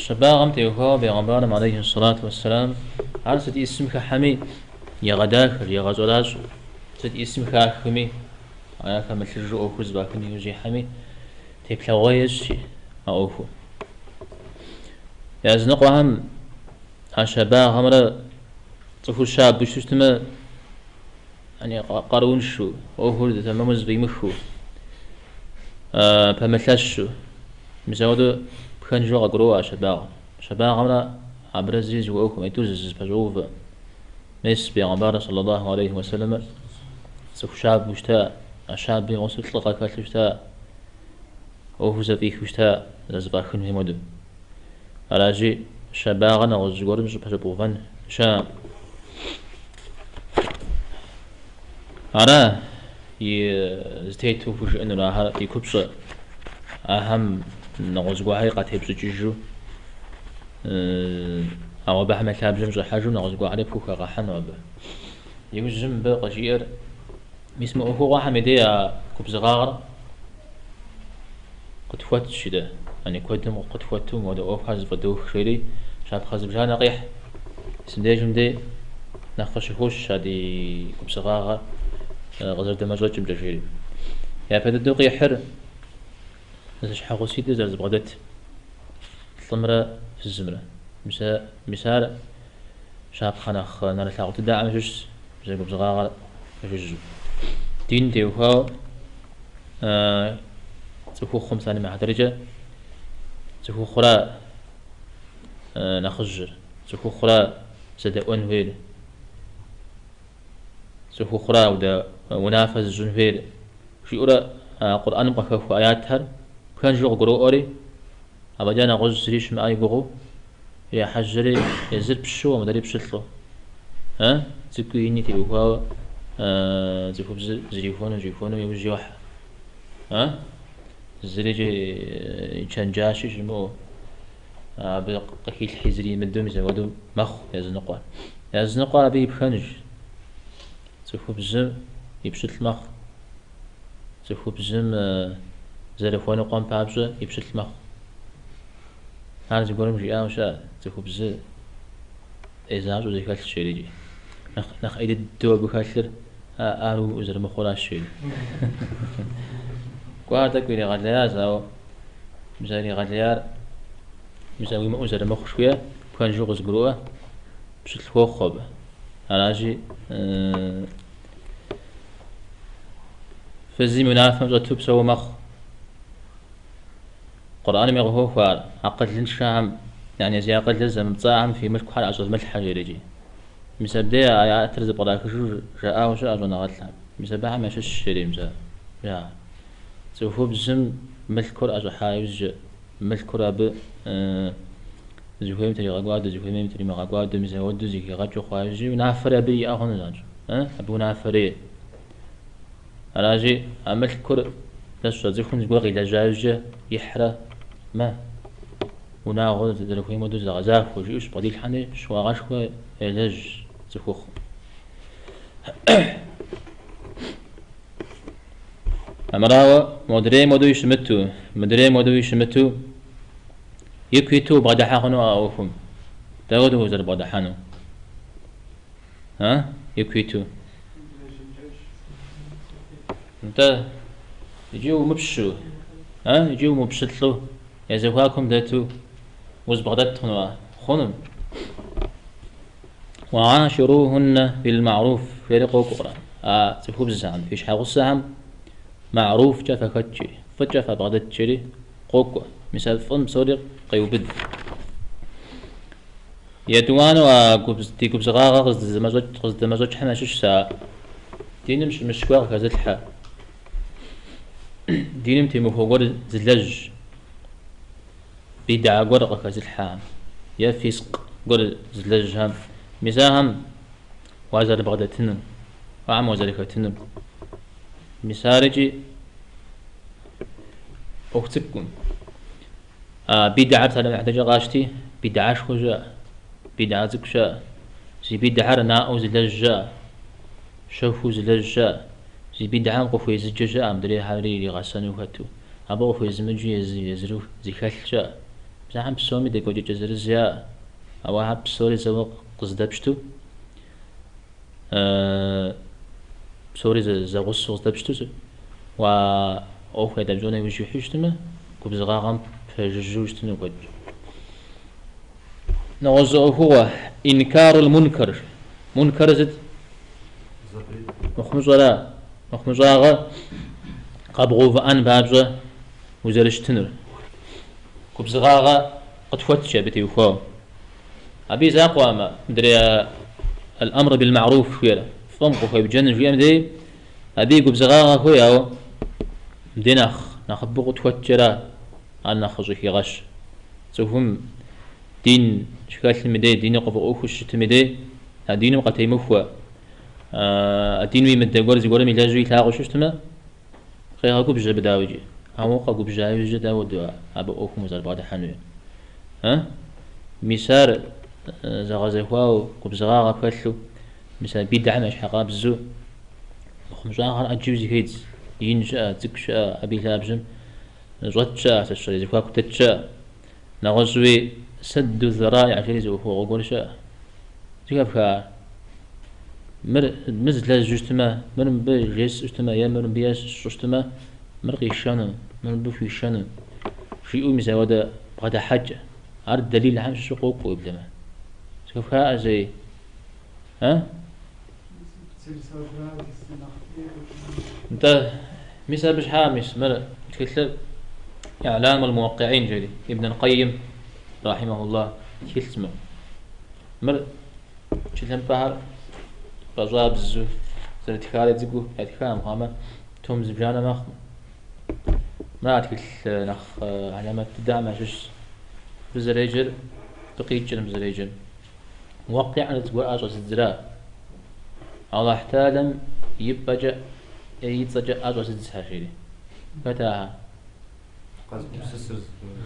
الشباغم تيوكو بيغمبارم عليه الصلاة والسلام على ست اسمك حمي يغداك يغزولاج ست اسمك حمي أنا كمل شجو أوكو زباكني يوجي حمي تيبلغويش أوكو يا زنقوهم الشباغ همرا تفو شاب بشتما يعني قارون شو أوكو تمامز بيمخو فمثلشو مزودو بخان جوغا قروع شباغ همرا عبرزيز وأوكو ميتوزز فجوف ميس بيغمبار صلى الله عليه وسلم تفو شاب بشتا الشاب بيغوص يطلق كاتلشتا أوهو زفيك وشتا زباخن في مدو ألاجي شباغنا غزقورن جبوفن شا أنا يزتيتو فوش إنو راها يكبس أهم نغزقوا هاي قاتيب سجيجو أو بحمل تابجم زحاجو نغزقوا علي بكوكا غاحن وبا يوزم بقجير ميسمو أوهو غاحة مديا كبس غاغر قد فوت شده يعني قدم وقد فوتهم وده أوفاز بدوخ شيري شاب خازم جانا قيح سنديجم دي نخش خوش هادي كبسغاغا غزر دمجوج جمجا يا فددو قيحر نسش حقو سيدي زرز بغدت الثمرة في الزمرة مثال شاب خانخ نار تلاقو تدعى مجوش زي كبسغاغا مجوش دين ديوهاو تفو خمسة مع درجة تفو خلا نخجر تفو خلا زد أنويل تفو خلا ودا ونافذ جنفيل في أورا قرآن بخف آياتها كان جو قرؤ أوري أبدا نغز سريش ما أي قرؤ يا حجري يزر بشو ومدري بشتلو ها تكو يني تيوها تفو زريفون يوجي واحد ها زريجي كان جاشي جمو بقيل حزري من دوم زودو مخ يا زنقوا أبي بخنج تفو بزم يبشت المخ تفو بزم زرفوان قام بابزة يبشت المخ هذا يقولون جي آمشا تفو بزم إزاج وزي كالت الشيريجي نخ أيدي الدوا بكالتر آرو وزر مخولا الشيري قوارتك بيني غاليار زاو مزاري غاليار مزاوي ما أزر مخ شوية كان جوغز قروة بشت الخوخ خوبة علاجي فزي منافم زوتوب سو مخ قرآن ميغهو خوار عقد لنشام يعني زي عقد لزم بطاعم في ملك حال عزوز ملح حاجة مسبدي آيات ترزب قراك شو جاء وشاء أجونا غتلعب مسبعها ما شش شريم زا يا سوفو بزم ملكور أجو حايز ملكور أب زوجي متري غاقواد زوجي متري ما غاقواد مزود زوجي غاجو خايجي ونافر أبي أهون زاج أبو نافري أراجي ملكور لسه زخون زقوقي لجاج يحرى ما وناغذ زوجي مدوز غزاف وجيوش بديل حني شو غاشوا لج زخوخ أمراو مدري مدو يشمتو يكويتو بعد حقنو أوفم تاودو زر بعد حنو ها يكويتو انت يجيو مبشو ها يجيو مبشتلو يزوهاكم داتو وزبغدتهم خنم وعاشروهن بالمعروف فرقوا قرآن تفوب الزعم فيش حاغ السهم معروف جفا كتشي فجفا بغدتشي قوكو مثال فم صدق قيوبد يدوان وقبز دي قبز غاغا قصد مزوج حنا شش ساعة دينم مش كواغ كازلحا دينم تيمو فوقور زلج بيدعا قرق كازلحا يا فيسق قر زلجهم مساهم وازر بغدتنم وعم وزركتنم مسارجي أختكم بيدعا بسالة محتاجة غاشتي بيدعاش خجا بيدعا زكشا زي بيدعا رنا أو زلجا شوفو زلجا زي بيدعا قفو يزججا مدري حالي لي غاسانو هاتو أبا قفو يزمجو يزرو زي خلجا بساهم بسومي ديكو جي جزرزيا أو هاب بسوري زوق قصدبشتو بسوري زغص قصدبشتو و أوخي دبجونا يوجي حيشتما كوبزغاغم فججوشتنو قد نوزو هو إنكار المنكر منكر زد مخمزوغا قبغو فأن بابزا وزرشتنر كوبزغاغا قد فتشا بتيوخو أبي زاقوا ما مدري الأمر بالمعروف ويلا فمقو في بجنن في أمدي أبي كوبزغاغا خويا مدينخ نخبقو تفتشرا أن نخزو في غش سوهم دين شكال المدي دين قبقو خش تمدي دين قتي مفوا الدين ويمد غورز غورمي لاجوي لاغو شتما خيها كوبجا بداوجي هاو كوبجا يوجد داودوا أبو أوكم مزال بعد حنويا ها مسار زغازيخواو كوبزغاغا كلو مثال بيدعم اش حقاب الزو خمسوغا اجيوزي هيدز ينشا تكشا ابي لابجم زوتشا تشري زيخوا كتتشا نغزوي سد الذرائع عشان يزوفو غورشا زيكافكا مزل جوجتما مرم بجيس اجتما يا مرم بياس شتما مرقي شانو مرم بوفي شانو شيء مثال ودا بغدا حاجه هذا الدليل عن الشقوق ويبلما شوف ها زي ها انت مثال بش حامس مر تكتب اعلام الموقعين جري ابن القيم رحمه الله كلمه مر تشلم بحر بزواب الزو زرت خالد زقو اتكام هما توم زبجانا مخ ما تكل نخ علامات الدعم عشش بزريجر بقيت جرم بزريجر موقع على تقول أجوز الزراء الله احتالم يبجأ يتسجأ أجوز الزهاشيري فتاها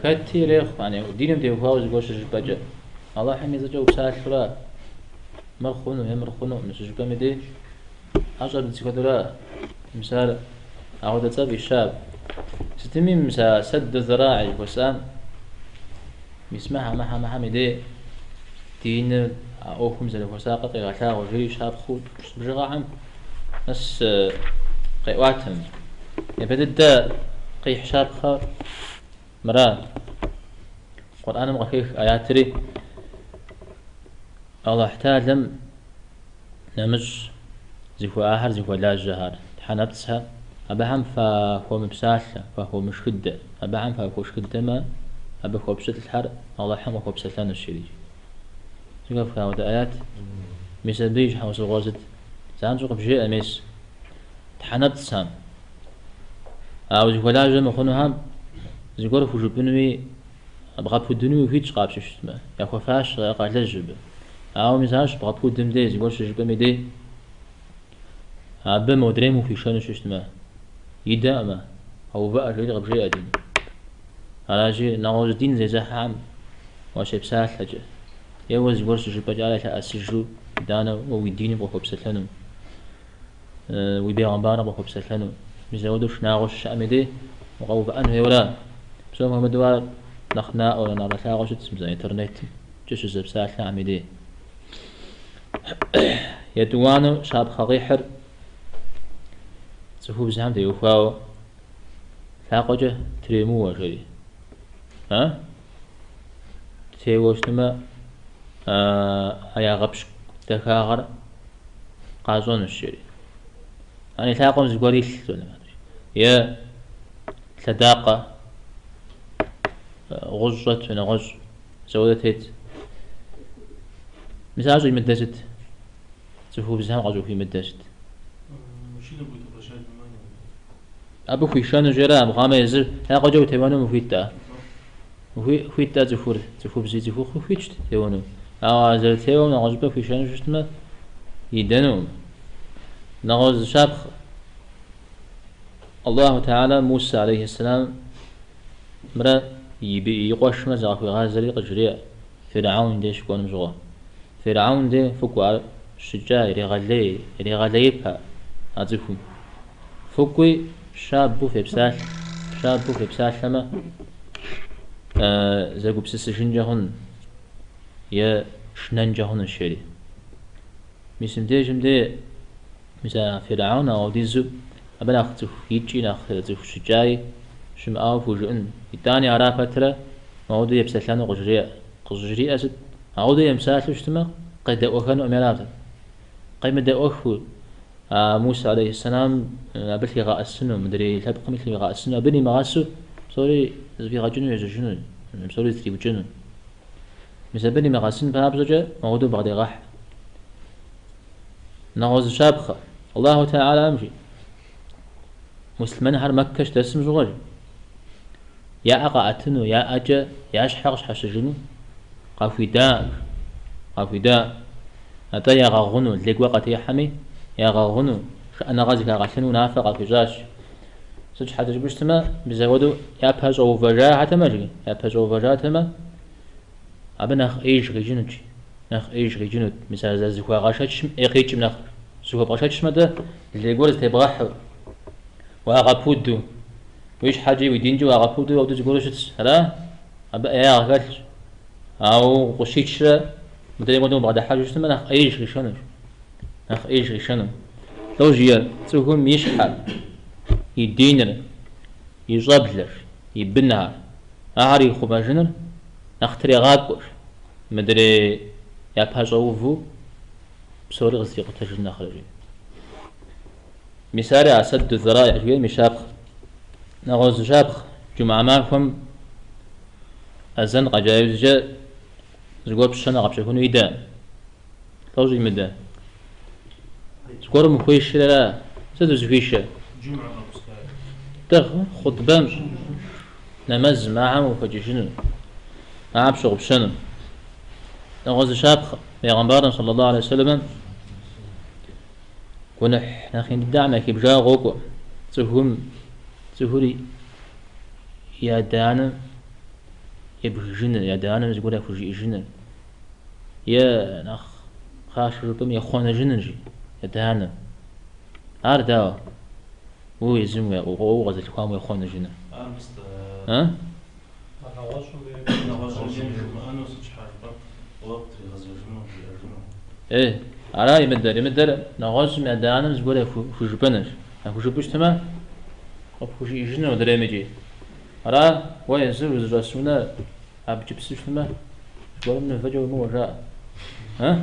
فتي ريخ يعني دينم دي فاوز قوش بجأ الله حمي زجا وساشرا مرخونو يا مرخونو مسجبا مدي أجوز الزكادرا مثال أعود تابي الشاب ستميم مسا سد ذراعي وسام يسمعها معها مدي دين أوهم زل وساقط غثاء وجري شاب خود بجرا عم ناس قيواتهم يبدأ قي حشاب خار مران القرآن مغفيف آياتري الله احتاجم نمج زيكو آخر زيكو لا الجهار حنبتها أبهم فهو مبساطة فهو مش خدة أبهم فهو شخدة ما أبه هو بسط الحر الله حمه هو بسطلان الشريج شوف هذا آيات مثل بيج حوس الغازد زانجو بجي أميس تحنبت سام أو زي ولا جم خنوهم زي قرر فوجبنوي أبغى بدنوي وفيتش قابش شتما يا خفاش قال الجب أو مزاج أبغى بدم دي زي قرر شجب مدي أبى مودريم في شان شتما يدا ما أو بقى جيد غبجي أدين على جي نعوز دين زي زحام وشيب سال حاجة يوز قرر شجب جالة أسجو دانا ويديني بخوب سلانو ويبيع عبارة بخوب سلانو مزودوش ناقش أمدي وقوف أنه ولا بسوم هم دوار نخنا أو نعرف ناقش تسمى إنترنت جش زبسال أمدي يدوانو شاب خغيحر سهو بزهم تيوفاو ثاقجة تريمو وجري ها تيوشتما أيا غبش تكاغر قازون الشري يعني تلاقون زقوريش يا صداقة غزة ونغز سودتت مثال زي مدجت تفو بزهم غزو في مدجت أبو خيشان جرا مقام يزر لا قجو تيوانو مفيتا مفيتا تفو بزي تفو خفيشت تيوانو زر تيوانو غزبا خيشان جشتما يدنو نغز شاب الله تعالى موسى عليه السلام مرا يبي يقوش ما زاخي غازري قجري فرعون ديش كون مزغو فرعون دي فكوا شجاع رغلي بها أزفهم فكوي شاب في بسال لما زاقو بسس شنجهن يا شننجهن الشري مسم دي مثلا فرعون أو ديزو أبنا أخذ يجي نأخذ شجاعي شم أوف وجن الثاني على فترة موضوع يبسلانه قجري أسد موضوع يمساله اجتماع قد أوكانوا أميراته قيمة أوكو موسى عليه السلام بلغ غاء السنة مدري تبقى مثل غاء السنة بني مغاسو سوري زبي غاجنو يزجنو سوري تريب جنو مثل بني مغاسن باب زوجة موضوع بعد غاح نغوز شابخة الله تعالى أمشي مسلمان هر مكة تسمى زغري يا أقاتنو يا أجا يا أشحقش حسجنو قافي دا أتا يا غغنو ليك وقت يا حمي يا غغنو أنا غازي كغسنو نافق في جاش سج حتى جبشتما بزودو يا باج أو فجاء حتى مجري يا باج أو فجاء تما أبنا إيش غيجنوش نخ إيش غيجنود مثلا زي كوا غاشش إيقيش منخ زوها بغاشش ماذا اللي يقول تبغاح وأغابودو ويش حاجة ويدينجو أغابودو أو تقولوا شت هلا أبا يا غالش أو قشيتش مدري يقولون بعد حاجة شت ما نخ إيش غيشانو لو جيا تقول ميشحال يدينر يجابلر يبنها أعري خباجنر نختري غاكوش مدري يا باجوفو بصوري غزي قتاجنا خرجي مثال سد الذرائع جوي مشابخ نغوز شابخ جمعة معكم أزن قجايز جاء زقوب الشنا غبش يكونوا يدان توجي مدان زقور مخويش لا سدو زفيشة جمعة تخ خطبان نمز معهم وفجشنو معهم شغب شنو نغوز شابخ بيغمبارنا صلى الله عليه وسلم ونح نخين الدعمة كي بجا غوكو تهوري يا دانا يبغي جنن يا دانا زقول لك فوجي جنن يا نخ خاش ربما يخون جنن جي يا دانا أردا هو يزم هو غزل كام يخون جنن ها إيه على يمدر نغاز من دانم زبورة فوجبنش فوجبش تما فوجي يجنا ودري مجي على ويزور الرسولنا أبجبسش تما زبورة من فجوا مو وجاء ها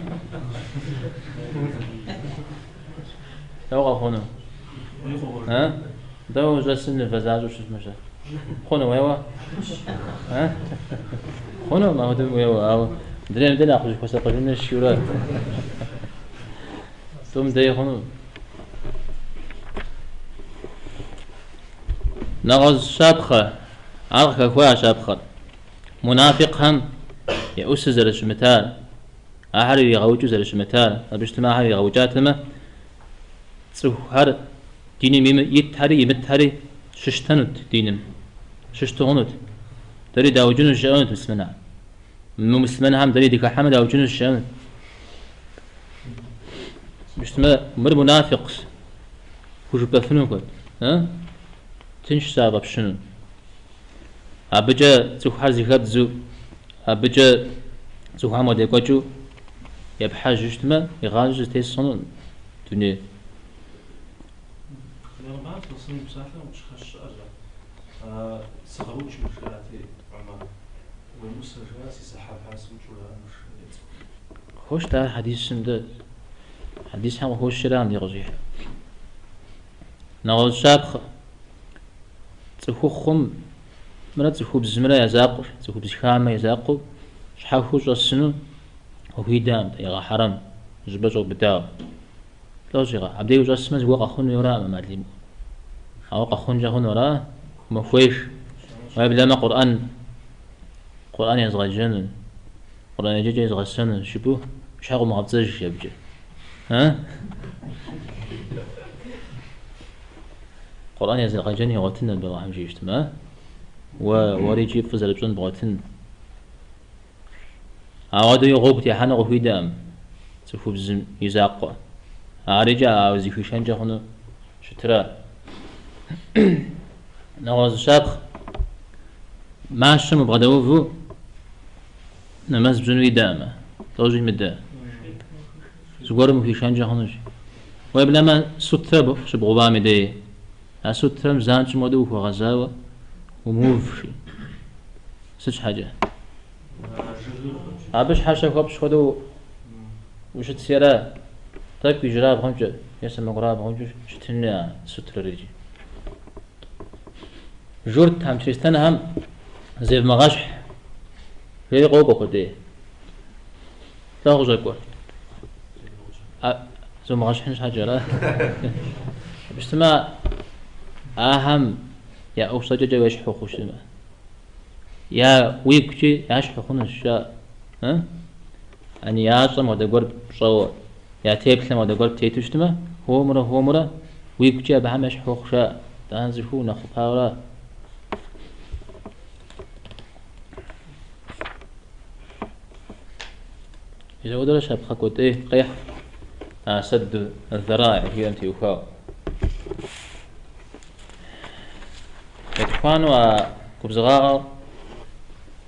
لو خونه ها ده جالسين فزاجو شو مشى خونه وياه ها خونه ما هو ده وياه دريم أخذ كوسا قرينا الشورى ثم ده يخونو نغز شابخة عرق كوا شابخة منافق هم يأس زرش متال أحد يغوج زرش متال باجتماع يغوجات ما سهر ديني ميم يتهري يمتهري ششتنت دينم ششتغنت دري داوجون الجاونت مسمنا مسلمان هم دري ديك حمد داوجون الجاونت باجتماع مر منافق وجب فنو قد ها تنش سبب شنو أبجا تخار زكاة زو أبجا تخار ما ديكوجو يبحاج اجتماع يغانج تيسون دنيا بعد تصميم بساعة مش خش أرجع سخروش مشكلاتي خوش تا حديث سمده حديث هم خوش شران دي غزيح نغز شابخ تخو خم مرة تخو بزمرة يزاقو تخو بزخامة يزاقو شحاخو جسنو وهي دام يغا حرام زبجو بداو لوجيغا عبدي وجسمه زوا قخون يورا ما مالي أو قخون جهون ورا مفويش ويبلا ما قرآن يزغى جن قرآن يجي يزغى السنة شبوه مش حاجة مغبزج يبجي ها قرآن يزغى جن يغتن بالرحم جي اجتماع وريجي فزل بجن بغتن عادو يغوب تيحانا غفي دام تفو بزم يزاقوا عارجا عاوزي في شنجة هنا شترا نواز شابخ ماشم بغدوفو نماز بجنوي دامه توجي مدة زغورم في شنجة هنا ويبلا ما ستربو شبغبامي دي سترم زانش مودو وغزاوة وموفشي سج حاجة عبش حاشا خبش خدو وش تسيرا طيب يجراب خمجة يسمى قراب خمجة شتنا ستر ريجي جورت هم تريستان هم زيف مغاشح في قوبة خدي لا خزوي قول زو مغاشح نش حاجة لا بجتما أهم يا أوصى جا ويش حقوش ما يا ويكشي ياش حقون الشاء ها أني ياصم وده قرب صو يا تيبسم وده قرب تيتوشتما هو مرة ويكشي بهمش حقوق شاء تنزفو نخبارا إذا ودرا شاب خكوت إيه قيح سد الذرائع هي أنتي وخاو إخوان وكبزغاء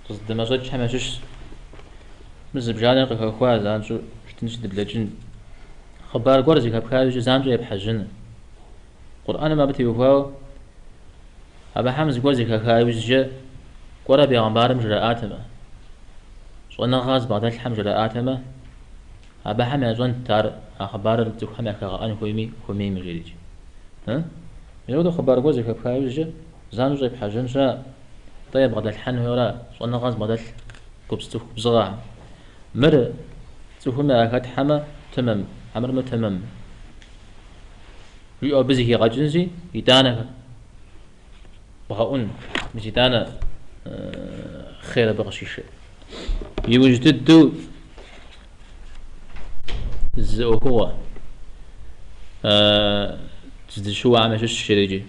قصد ما زوج حماشش مزبجاني قه أخوة زانجو شتنجد بلجن خبار قرزي كبخارج زانجو يبحجن قرآن ما بتي وخاو أبا حمز قرزي كبخارج قرأ بيغمبار مجرآتما شغلنا غاز بعد الحم جرآتما أبا حم يزون تار أخبار التوخم يكغان خومي مجريج ها يلو خبار قرزي كبخارج زانجو يبحجن شا طيب بعد الحن هورا شغلنا غاز بعد كبستو بزغاع مر تفهم أكاد حما تمام عمر ما تمام يو بزي غاجنزي يدانا بغاون مش يدانا خير بغشيش يوجددو هو تزد شو عم شش شريجي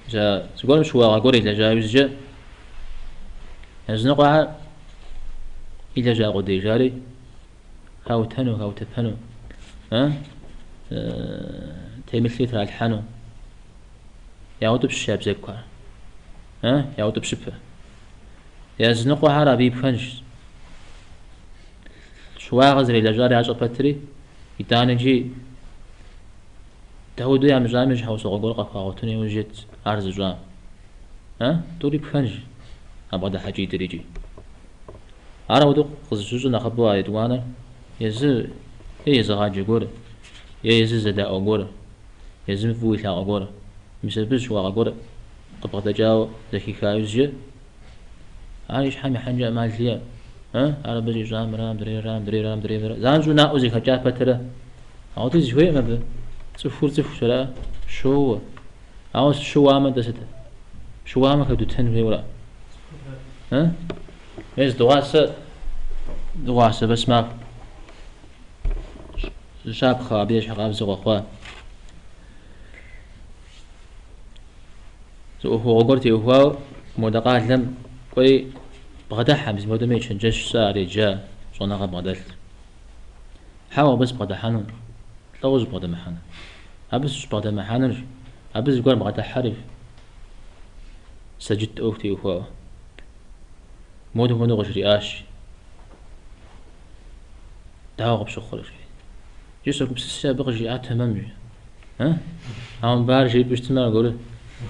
جا تقول شو غوري إذا جا يوزجا يزنقع إذا جا غودي جاري هاو تفنو ها تيمثلي ترى الحنو يعود بشاب زكوا ها يعود بشبه يزنقوا عربي بفنج شوا غزري لجاري عشق بتري يتانجي تهودو يا مجامج حوس غقول قفاوتني وجيت أرز جام ها توري بفنج أبغى حاجي تريجي أنا ودو خزجوج نخبوا يدوانا يزي غاجي غور يزي زدا غور يزي فويلا غور مسبش وا غور قبغ تجاو ذكي كايزي عايش حامي حنجا مالتيا ها أنا بجي رام دري زانجو ناوزي خجات بتره عاوتي زوي ما ب صفر شلا شو عاوز شو عمل دسته شو عمل كدو تنوي ولا ها إيش دواسة بس ما شاب خابيش حقاب زغ أخوة هو قلت هو مدقات لم كوي بغدا حمز مودا ميشن جش ساري جا صونا غاب بغدا حاول بس بغدا حنون لوز بغدا محانا أبس بغدا محانا أبس قول بغدا حرف سجدت أوفتي هو مودو غشري آش داوغ بشخور شيء جسر بس بغجي تمام ها هم بارجي بيجتمع يقول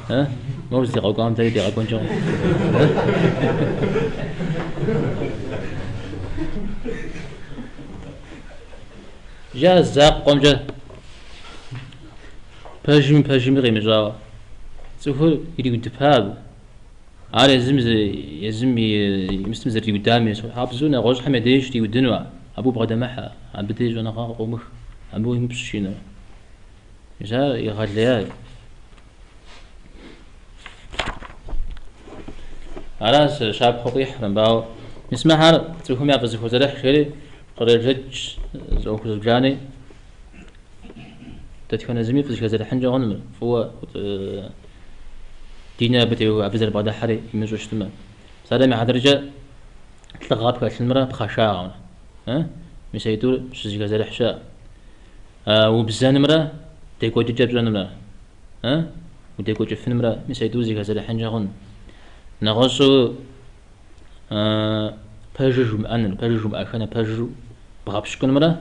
ها ما هو زي قام تري دي قام جون جا زاق قام جا باجم غير مجاوا سوف يريد تفاب على يزم يمستم زري قدامي حافظونا غوش حمديش دي ودنوا ابو بغدا محا عم بديج انا قومخ ابو يمشينا جا يغلياي علاش شاب خطيح رمباو نسمع هذا تروحوا مع بزخو زرح شري قرر جج زوخ زبجاني تتكون زميل فزخ زرح حنجا غنم فهو دينا بتيو عبزر بعد حري يمزوش تما سلام على درجة تلغاب كاش المرة بخشاعة ها مسيدور شزيك زرح شاء وبزان مرة تيكو ججاب زان مرة ها وتيكو جفن مرة مسيدور زيك زرح حنجا غن نغصو باجو مأخنا باجو بغابشكون مرة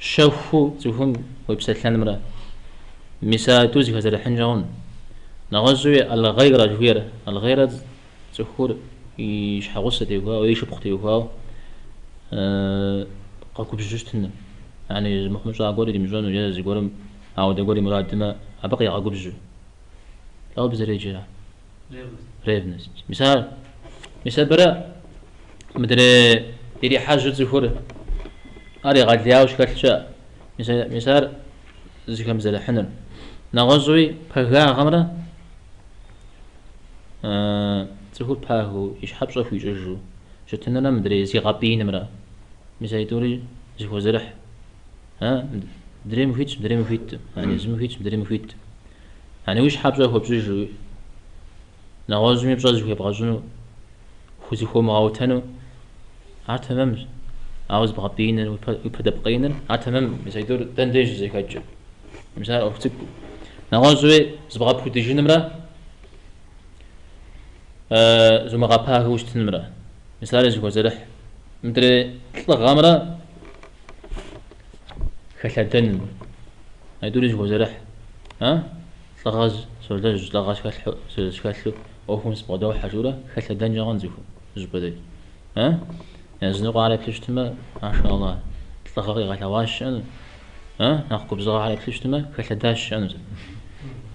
شوفو تفهم ويبساتلان مرة مسيدور زيك زرح حنجا غن نغزوي الغيرة جويرة الغيرة تخور يشحغوسة تيوها ويشبخ تيوها قاكو بجوجتنا يعني محمد شاء قولي مجوان وجاز يقولم أو دقولي مراد ما أبقي قاكو بجو أو بزريجة ريفنس مثال برا مدري ديري حاجة تخور أري غاد لياوش كاتلشا مثال زي كمزل حنر نغزوي بغا غمرة تقول باهو يشحب صوف يجوجو شتنا مدري زي غابين مرا مثال دوري زي وزرح ها مدري مفيد يعني زي مفيد يعني وش حاب صوف بجوجو نغزوي بجوجو يبغزونو خوزي خو مغاوتانو عتمم عاوز بغابين وبدبقين عتمم مثال دور تنديج زي كاجو مثال أختك نغزوي زبغا بوديجي نمرة زوما غابها هوش تنمرة مثال زوجو زرح مدري تطلق غامرة خلدن هيدوري زوجو زرح ها تلغاز سولداج تلغاز خلحو أوهم سبغداو حجورة خلدن جغان زبدي ها يعني زنقو على بلشتما ما شاء الله تلغاقي غلواش أنا ها ناخذ بزغة على بلشتما خلداش أنا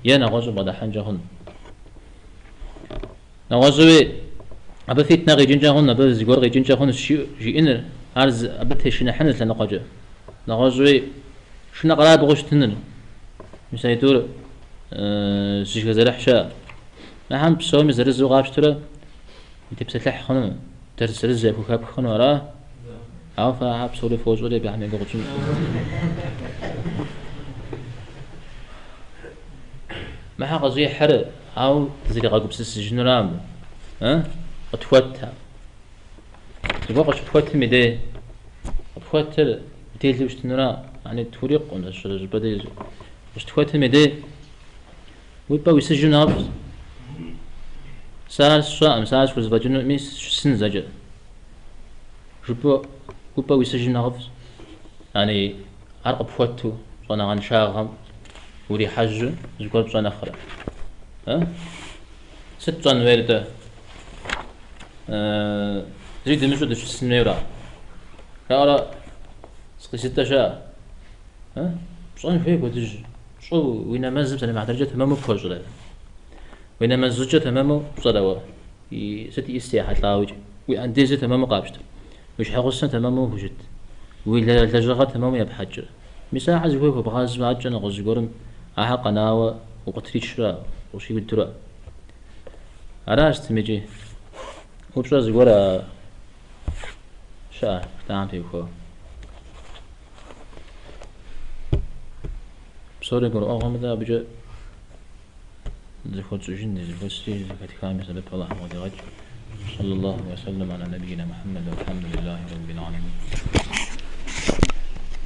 يا نغزو بعد حنجة هون نغزوي أبى فيت ناقي جنجة هون أبى زجور غي جنجة هون شيء جينا عرض أبى تشينا حنت لنقاجة نغزوي شنا قراب غش تنن مثلا يدور زيج زرح شاء ما هم بسوي مزرز وغابش ترى يتبسلح خنم ترسل زيك وخاب خنم وراه عارفة عاب سوري فوز ولا بيعمل قرطون ما حق زي حرق أو زي قاقب سس جنرام ها أتوتها تبغى تفوت ميدي تفوت تيل وش تنرا يعني توريق ولا شو بدي وش تفوت ميدي ويبقى يسجن نفس سال شو سال شو زبجنو ميس شو سن زجر ويبقى يسجن نفس يعني أرقب فوتو صنع عن شاغم وري حج زكور بصنا آخر ها ست صن ويرده زيد مشود شو السنيرة كارا سقي ستة شاء ها بصنا فيك ودج شو وين ما زبط أنا مع درجة تمامه بخجلة وين ما زوجة تمامه بصدوا ستي استياحة لاوج وعندي زي تمامه قابشت وش حقصنا تمامه وجد ولا الجرغة تمامه يبحجر مساحة زوجه بغاز معجن غزقورم أحق ناوى وقتريش را وشي بالترا عراش تمجي هو بشرا زقورا شاء تعام في بخوا بصوري يقول أغام ذا بجا زخوت سجن زخوت سجن زخوت كامي سبب الله حمد غج صلى الله وسلم على نبينا محمد والحمد لله رب العالمين.